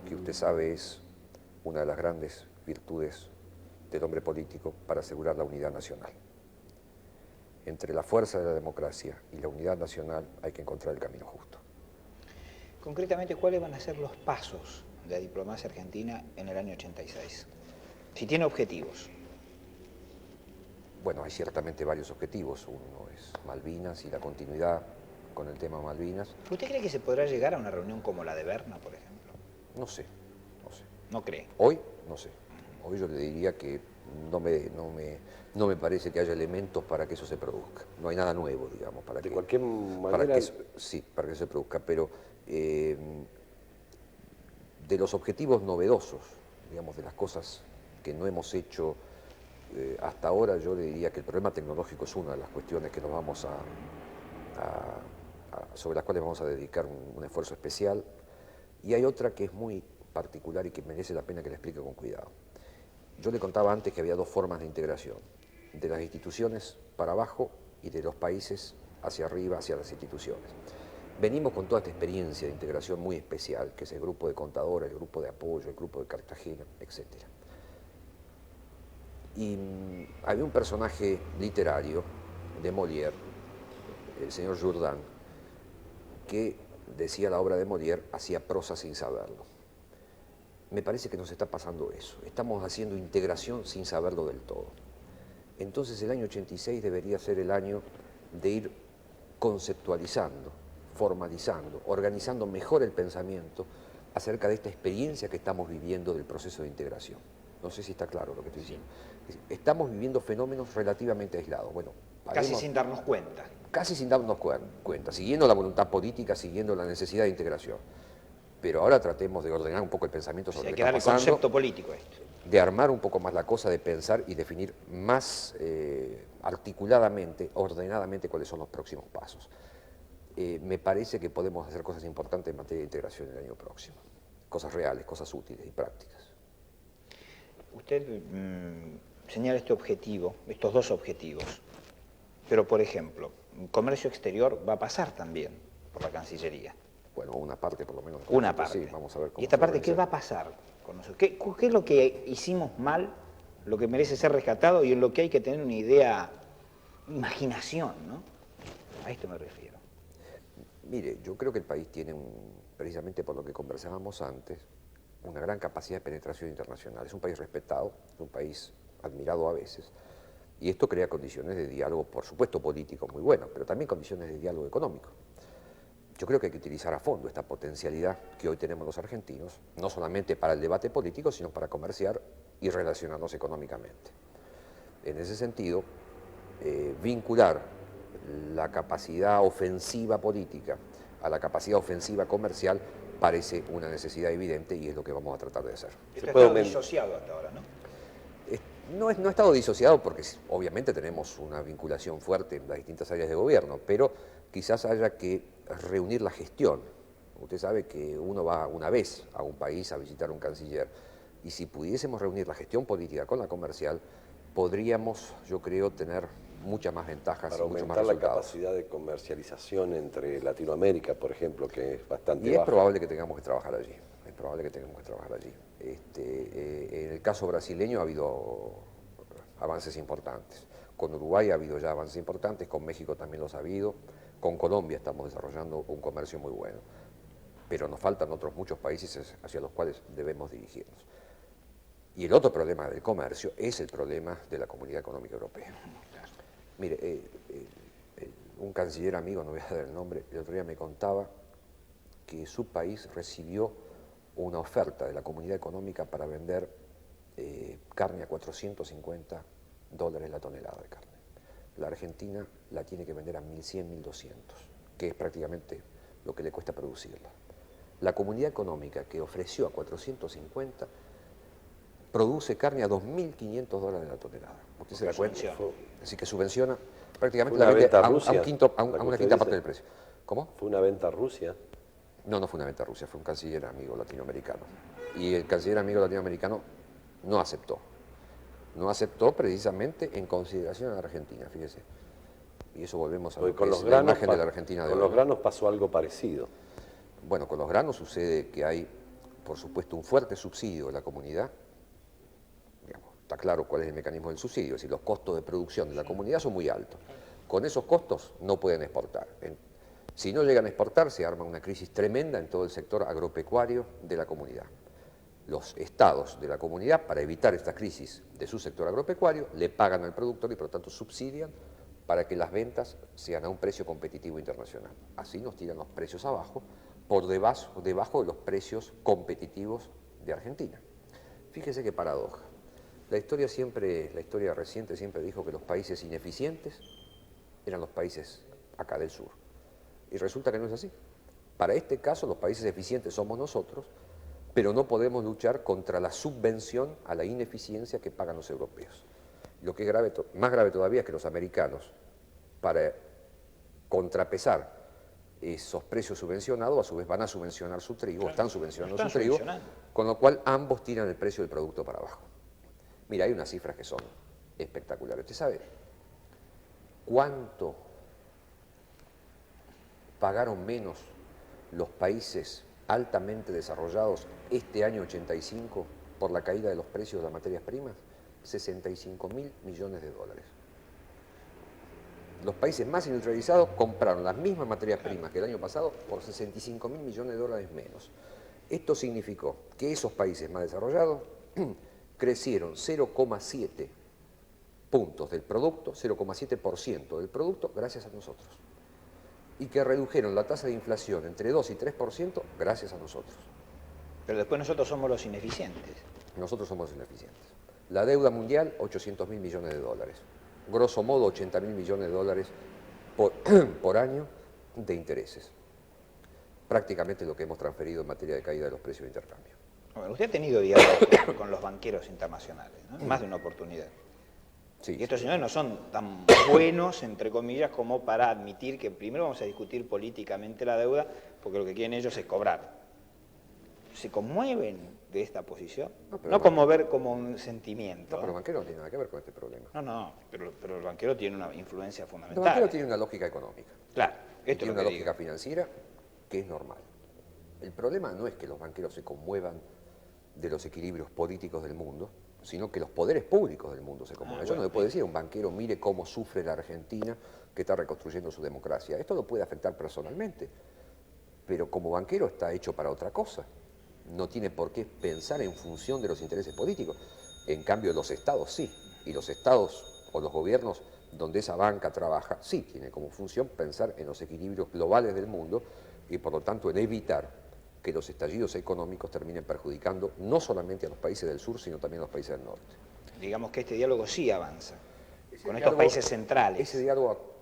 que usted sabe es una de las grandes virtudes del hombre político para asegurar la unidad nacional. Entre la fuerza de la democracia y la unidad nacional hay que encontrar el camino justo. Concretamente, ¿cuáles van a ser los pasos de la diplomacia argentina en el año 86? Si tiene objetivos. Bueno, hay ciertamente varios objetivos. Uno es Malvinas y la continuidad con el tema Malvinas. ¿Usted cree que se podrá llegar a una reunión como la de Berna, por ejemplo? No sé. ¿No cree? Hoy, no sé. Hoy yo le diría que no me parece que haya elementos para que eso se produzca. No hay nada nuevo, digamos, para de que... cualquier manera... Para que eso, sí, para que se produzca, pero de los objetivos novedosos, digamos, de las cosas que no hemos hecho hasta ahora, yo le diría que el problema tecnológico es una de las cuestiones que nos vamos sobre las cuales vamos a dedicar un esfuerzo especial, y hay otra que es muy particular y que merece la pena que le explique con cuidado. Yo le contaba antes que había 2 formas de integración, de las instituciones para abajo y de los países hacia arriba, hacia las instituciones. Venimos con toda esta experiencia de integración muy especial, que es el grupo de contadores, el grupo de apoyo, el grupo de Cartagena, etc. Y había un personaje literario de Molière, el señor Jourdan, que decía la obra de Molière, hacía prosa sin saberlo. Me parece que nos está pasando eso. Estamos haciendo integración sin saberlo del todo. Entonces el año 86 debería ser el año de ir conceptualizando, formalizando, organizando mejor el pensamiento acerca de esta experiencia que estamos viviendo del proceso de integración. No sé si está claro lo que estoy diciendo. Estamos viviendo fenómenos relativamente aislados. Bueno, casi sin darnos cuenta. Casi sin darnos cuenta, siguiendo la voluntad política, siguiendo la necesidad de integración. Pero ahora tratemos de ordenar un poco el pensamiento sobre lo que está pasando. Hay que darle concepto político a esto. De armar un poco más la cosa, de pensar y definir más articuladamente, ordenadamente cuáles son los próximos pasos. Me parece que podemos hacer cosas importantes en materia de integración el año próximo. Cosas reales, cosas útiles y prácticas. Usted señala este objetivo, estos 2 objetivos, pero por ejemplo, comercio exterior va a pasar también por la Cancillería. Bueno, una parte por lo menos. Una parte. Sí, vamos a ver cómo ¿Y esta parte organiza. qué va a pasar con nosotros? ¿Qué es lo que hicimos mal lo que merece ser rescatado y en lo que hay que tener una idea, imaginación, ¿no? A esto me refiero. Mire, yo creo que el país tiene, precisamente por lo que conversábamos antes, una gran capacidad de penetración internacional. Es un país respetado, es un país admirado a veces, y esto crea condiciones de diálogo, por supuesto político muy buenas, pero también condiciones de diálogo económico. Yo creo que hay que utilizar a fondo esta potencialidad que hoy tenemos los argentinos, no solamente para el debate político, sino para comerciar y relacionarnos económicamente. En ese sentido, vincular la capacidad ofensiva política a la capacidad ofensiva comercial parece una necesidad evidente y es lo que vamos a tratar de hacer. Esto ha estado disociado hasta ahora, ¿no? No ha estado disociado porque obviamente tenemos una vinculación fuerte en las distintas áreas de gobierno, pero quizás haya que reunir la gestión. Usted sabe que uno va una vez a un país a visitar un canciller y si pudiésemos reunir la gestión política con la comercial, podríamos, yo creo, tener muchas más ventajas para y muchos más aumentar la resultados. capacidad de comercialización entre Latinoamérica, por ejemplo, que es bastante Y es baja. probable que tengamos que trabajar allí. Es probable que tengamos que trabajar allí. En el caso brasileño ha habido avances importantes. Con Uruguay ha habido ya avances importantes, con México también los ha habido, con Colombia estamos desarrollando un comercio muy bueno. Pero nos faltan otros muchos países hacia los cuales debemos dirigirnos. Y el otro problema del comercio es el problema de la Comunidad Económica Europea. Mire, un canciller amigo, no voy a dar el nombre, el otro día me contaba que su país recibió una oferta de la Comunidad Económica para vender carne a $450 la tonelada de carne. La Argentina la tiene que vender a 1.100, 1.200, que es prácticamente lo que le cuesta producirla. La Comunidad Económica que ofreció a 450 produce carne a $2.500 la tonelada. ¿Usted se da cuenta? Así que subvenciona prácticamente la venta a una quinta parte del precio. ¿Cómo? ¿Fue una venta a Rusia? No, no fue una venta a Rusia, fue un canciller amigo latinoamericano. Y el canciller amigo latinoamericano no aceptó. No aceptó precisamente en consideración a la Argentina, fíjese. Y eso volvemos a lo que es la imagen de la Argentina de hoy. Con los granos pasó algo parecido. Bueno, con los granos sucede que hay, por supuesto, un fuerte subsidio de la comunidad. Digamos, está claro cuál es el mecanismo del subsidio, es decir, los costos de producción de la comunidad son muy altos. Con esos costos no pueden exportar. Si no llegan a exportar, se arma una crisis tremenda en todo el sector agropecuario de la comunidad. Los estados de la comunidad, para evitar esta crisis de su sector agropecuario, le pagan al productor y por lo tanto subsidian para que las ventas sean a un precio competitivo internacional. Así nos tiran los precios abajo, por debajo de los precios competitivos de Argentina. Fíjese qué paradoja. La historia reciente siempre dijo que los países ineficientes eran los países acá del sur. Y resulta que no es así. Para este caso, los países eficientes somos nosotros, pero no podemos luchar contra la subvención a la ineficiencia que pagan los europeos. Lo que es más grave todavía es que los americanos, para contrapesar esos precios subvencionados, a su vez van a subvencionar su trigo, están subvencionando su trigo, con lo cual ambos tiran el precio del producto para abajo. Mira, hay unas cifras que son espectaculares. ¿Usted sabe cuánto pagaron menos los países altamente desarrollados este año 85 por la caída de los precios de las materias primas? 65.000 millones de dólares. Los países más industrializados compraron las mismas materias primas que el año pasado por 65.000 millones de dólares menos. Esto significó que esos países más desarrollados crecieron 0,7 puntos del producto, 0,7% del producto gracias a nosotros. Y que redujeron la tasa de inflación entre 2 y 3% gracias a nosotros. Pero después nosotros somos los ineficientes. Nosotros somos los ineficientes. La deuda mundial, 800.000 millones de dólares. Grosso modo, 80.000 millones de dólares por año de intereses. Prácticamente lo que hemos transferido en materia de caída de los precios de intercambio. Bueno, usted ha tenido diálogo con los banqueros internacionales, ¿no? Más de una oportunidad. Sí, y estos señores no son tan buenos, entre comillas, como para admitir que primero vamos a discutir políticamente la deuda, porque lo que quieren ellos es cobrar. ¿Se conmueven de esta posición? No conmover como un sentimiento. No, pero el banquero no tiene nada que ver con este problema. No, pero el banquero tiene una influencia fundamental. El banquero tiene una lógica económica. Claro, esto tiene una lógica financiera que es normal. El problema no es que los banqueros se conmuevan de los equilibrios políticos del mundo, sino que los poderes públicos del mundo se conmuevan. Yo no le puedo decir a un banquero, mire cómo sufre la Argentina que está reconstruyendo su democracia. Esto lo puede afectar personalmente, pero como banquero está hecho para otra cosa. No tiene por qué pensar en función de los intereses políticos. En cambio, los estados sí, y los estados o los gobiernos donde esa banca trabaja, sí tiene como función pensar en los equilibrios globales del mundo y por lo tanto en evitar que los estallidos económicos terminen perjudicando no solamente a los países del sur, sino también a los países del norte. Digamos que este diálogo sí avanza, Ese con estos diálogo- países centrales. Ese diálogo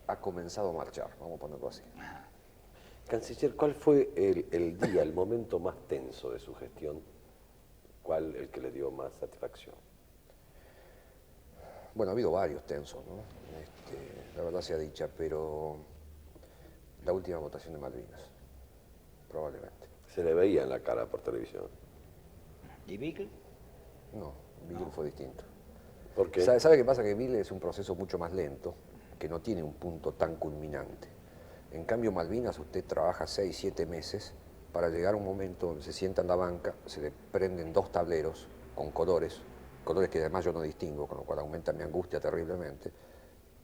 ha comenzado a marchar, vamos a ponerlo así. Canciller, ¿cuál fue el día, el momento más tenso de su gestión? ¿Cuál el que le dio más satisfacción? Bueno, ha habido varios tensos, ¿no? La verdad sea dicha, pero la última votación de Malvinas, probablemente. Se le veía en la cara por televisión. ¿Y Beagle? No, Beagle fue distinto. ¿Por qué? ¿Sabe qué pasa? Que Beagle es un proceso mucho más lento, que no tiene un punto tan culminante. En cambio, Malvinas usted trabaja 6, 7 meses para llegar a un momento donde se sienta en la banca, se le prenden 2 tableros con colores que además yo no distingo, con lo cual aumenta mi angustia terriblemente,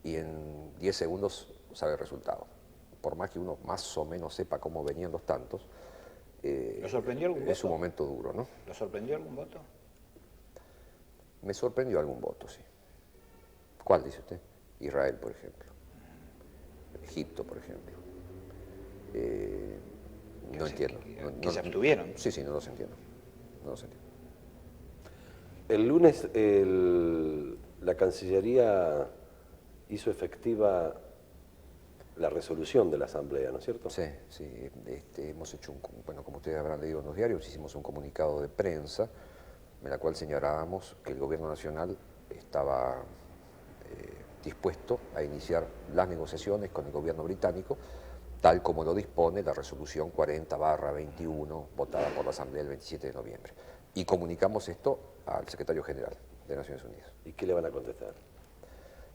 y en 10 segundos sabe el resultado. Por más que uno más o menos sepa cómo venían los tantos, ¿Lo sorprendió algún voto? es un momento duro, ¿no? ¿Lo sorprendió algún voto? Me sorprendió algún voto, sí. ¿Cuál dice usted? Israel, por ejemplo. Egipto, por ejemplo. No entiendo. que se abstuvieron. Sí, sí, no los entiendo. No los entiendo. El lunes la Cancillería hizo efectiva la resolución de la Asamblea, ¿no es cierto? Sí, sí. Hemos hecho bueno, como ustedes habrán leído en los diarios, hicimos un comunicado de prensa en la cual señalábamos que el Gobierno Nacional estaba dispuesto a iniciar las negociaciones con el Gobierno británico, tal como lo dispone la resolución 40/21 votada por la Asamblea el 27 de noviembre. Y comunicamos esto al Secretario General de Naciones Unidas. ¿Y qué le van a contestar?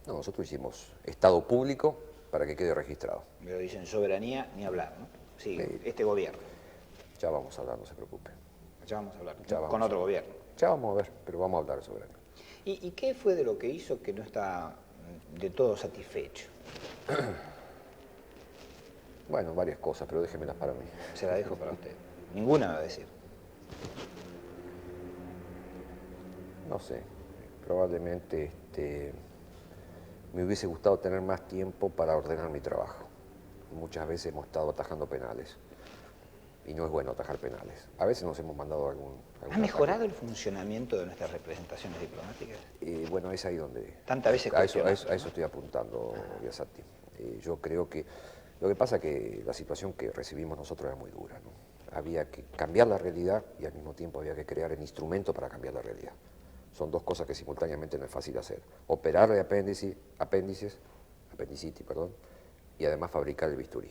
No, nosotros hicimos Estado público para que quede registrado. Pero dicen soberanía, ni hablar, ¿no? Sí, Sí. este gobierno. Ya vamos a hablar, no se preocupe. Ya vamos a hablar, Ya vamos con a otro hablar. gobierno. Ya vamos a ver, pero vamos a hablar sobre eso. ¿Y qué fue de lo que hizo que no está de todo satisfecho? Bueno, varias cosas, pero déjemelas para mí. Se la dejo para usted. Ninguna va a decir. No sé, probablemente me hubiese gustado tener más tiempo para ordenar mi trabajo. Muchas veces hemos estado atajando penales y no es bueno atajar penales. A veces nos hemos mandado algún ¿Ha mejorado el funcionamiento de nuestras representaciones diplomáticas? Bueno, es ahí donde... Tantas veces a eso cuestionado, estoy apuntando, Biasati. Yo creo que... Lo que pasa es que la situación que recibimos nosotros era muy dura, ¿no? Había que cambiar la realidad y al mismo tiempo había que crear el instrumento para cambiar la realidad. Son dos cosas que simultáneamente no es fácil hacer. Operar de apendicitis, y además fabricar el bisturí.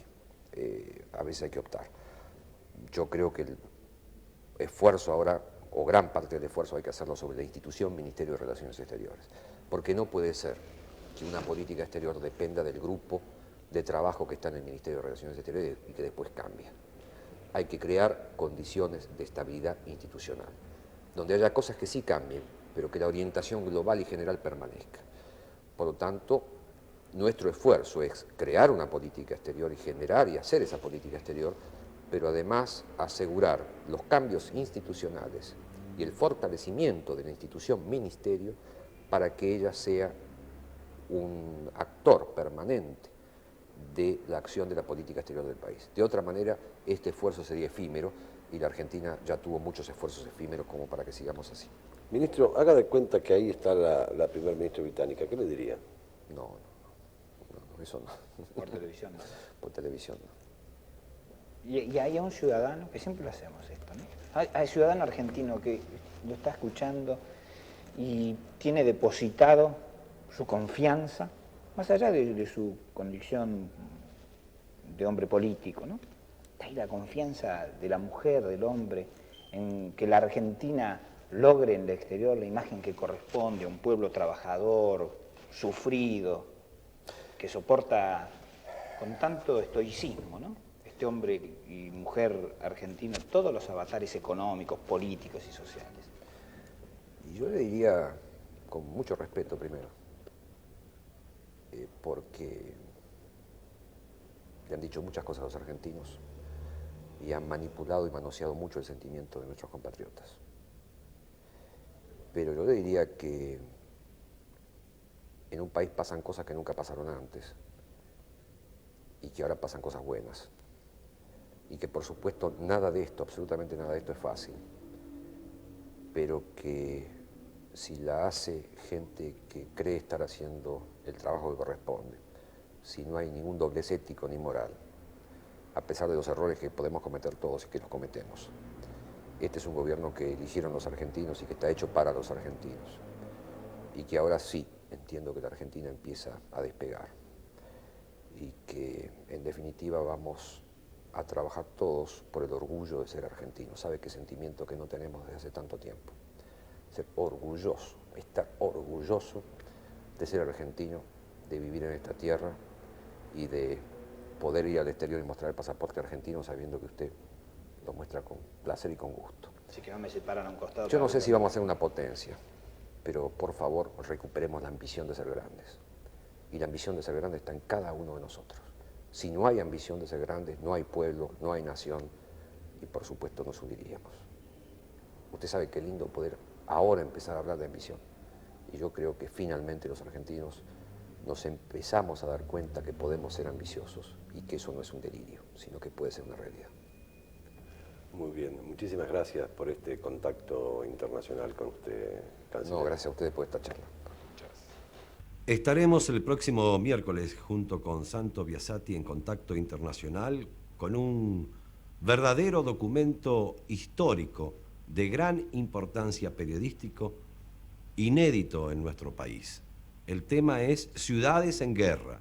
A veces hay que optar. Yo creo que el esfuerzo ahora, o gran parte del esfuerzo hay que hacerlo sobre la institución Ministerio de Relaciones Exteriores, porque no puede ser que una política exterior dependa del grupo de trabajo que está en el Ministerio de Relaciones Exteriores y que después cambia. Hay que crear condiciones de estabilidad institucional, donde haya cosas que sí cambien, pero que la orientación global y general permanezca. Por lo tanto, nuestro esfuerzo es crear una política exterior y generar y hacer esa política exterior, pero además asegurar los cambios institucionales y el fortalecimiento de la institución ministerio para que ella sea un actor permanente de la acción de la política exterior del país. De otra manera, este esfuerzo sería efímero y la Argentina ya tuvo muchos esfuerzos efímeros como para que sigamos así. Ministro, haga de cuenta que ahí está la primer ministra británica. ¿Qué le diría? No, eso no. Por televisión, ¿no? Por televisión no. Y hay un ciudadano, que siempre lo hacemos esto, ¿no? Hay ciudadano argentino que lo está escuchando y tiene depositado su confianza, más allá de su condición de hombre político, ¿no? Está ahí la confianza de la mujer, del hombre, en que la Argentina logre en el exterior la imagen que corresponde a un pueblo trabajador, sufrido, que soporta con tanto estoicismo, ¿no? Este hombre y mujer argentina, todos los avatares económicos, políticos y sociales. Yo le diría, con mucho respeto primero, porque le han dicho muchas cosas a los argentinos y han manipulado y manoseado mucho el sentimiento de nuestros compatriotas. Pero yo le diría que en un país pasan cosas que nunca pasaron antes y que ahora pasan cosas buenas. Y que por supuesto nada de esto, absolutamente nada de esto es fácil, pero que si la hace gente que cree estar haciendo el trabajo que corresponde, si no hay ningún doblez ético ni moral, a pesar de los errores que podemos cometer todos y que los cometemos, este es un gobierno que eligieron los argentinos y que está hecho para los argentinos, y que ahora sí entiendo que la Argentina empieza a despegar, y que en definitiva vamos a trabajar todos por el orgullo de ser argentinos. ¿Sabe qué sentimiento que no tenemos desde hace tanto tiempo? Ser orgulloso, estar orgulloso de ser argentino, de vivir en esta tierra y de poder ir al exterior y mostrar el pasaporte argentino sabiendo que usted lo muestra con placer y con gusto. Así que no me separan a un costado. Yo no sé si vamos a ser una potencia, pero por favor recuperemos la ambición de ser grandes. Y la ambición de ser grandes está en cada uno de nosotros. Si no hay ambición de ser grandes, no hay pueblo, no hay nación y por supuesto nos hundiríamos. Usted sabe qué lindo poder ahora empezar a hablar de ambición. Y yo creo que finalmente los argentinos nos empezamos a dar cuenta que podemos ser ambiciosos y que eso no es un delirio, sino que puede ser una realidad. Muy bien, muchísimas gracias por este contacto internacional con usted, canciller. No, gracias a ustedes por esta charla. Estaremos el próximo miércoles junto con Santo Biasati en Contacto Internacional con un verdadero documento histórico de gran importancia periodístico, inédito en nuestro país. El tema es Ciudades en Guerra,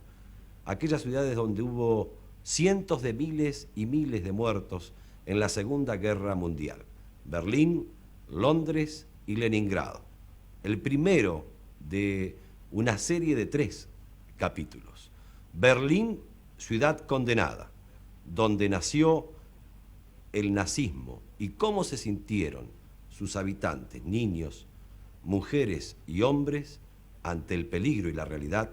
aquellas ciudades donde hubo cientos de miles y miles de muertos en la Segunda Guerra Mundial. Berlín, Londres y Leningrado. El primero de una serie de 3 capítulos. Berlín, ciudad condenada, donde nació el nazismo y cómo se sintieron sus habitantes, niños, mujeres y hombres, ante el peligro y la realidad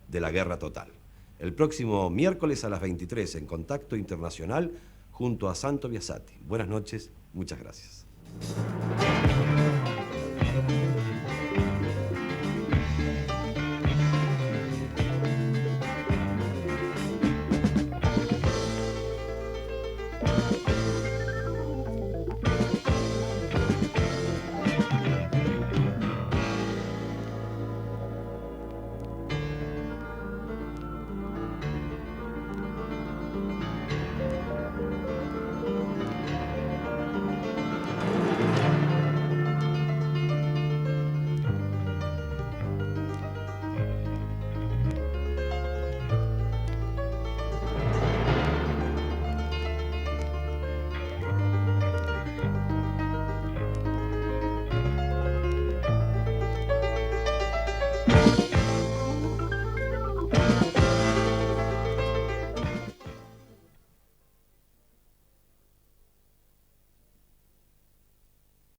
de la guerra total. El próximo miércoles a las 23 en Contacto Internacional junto a Santo Biasati. Buenas noches, muchas gracias.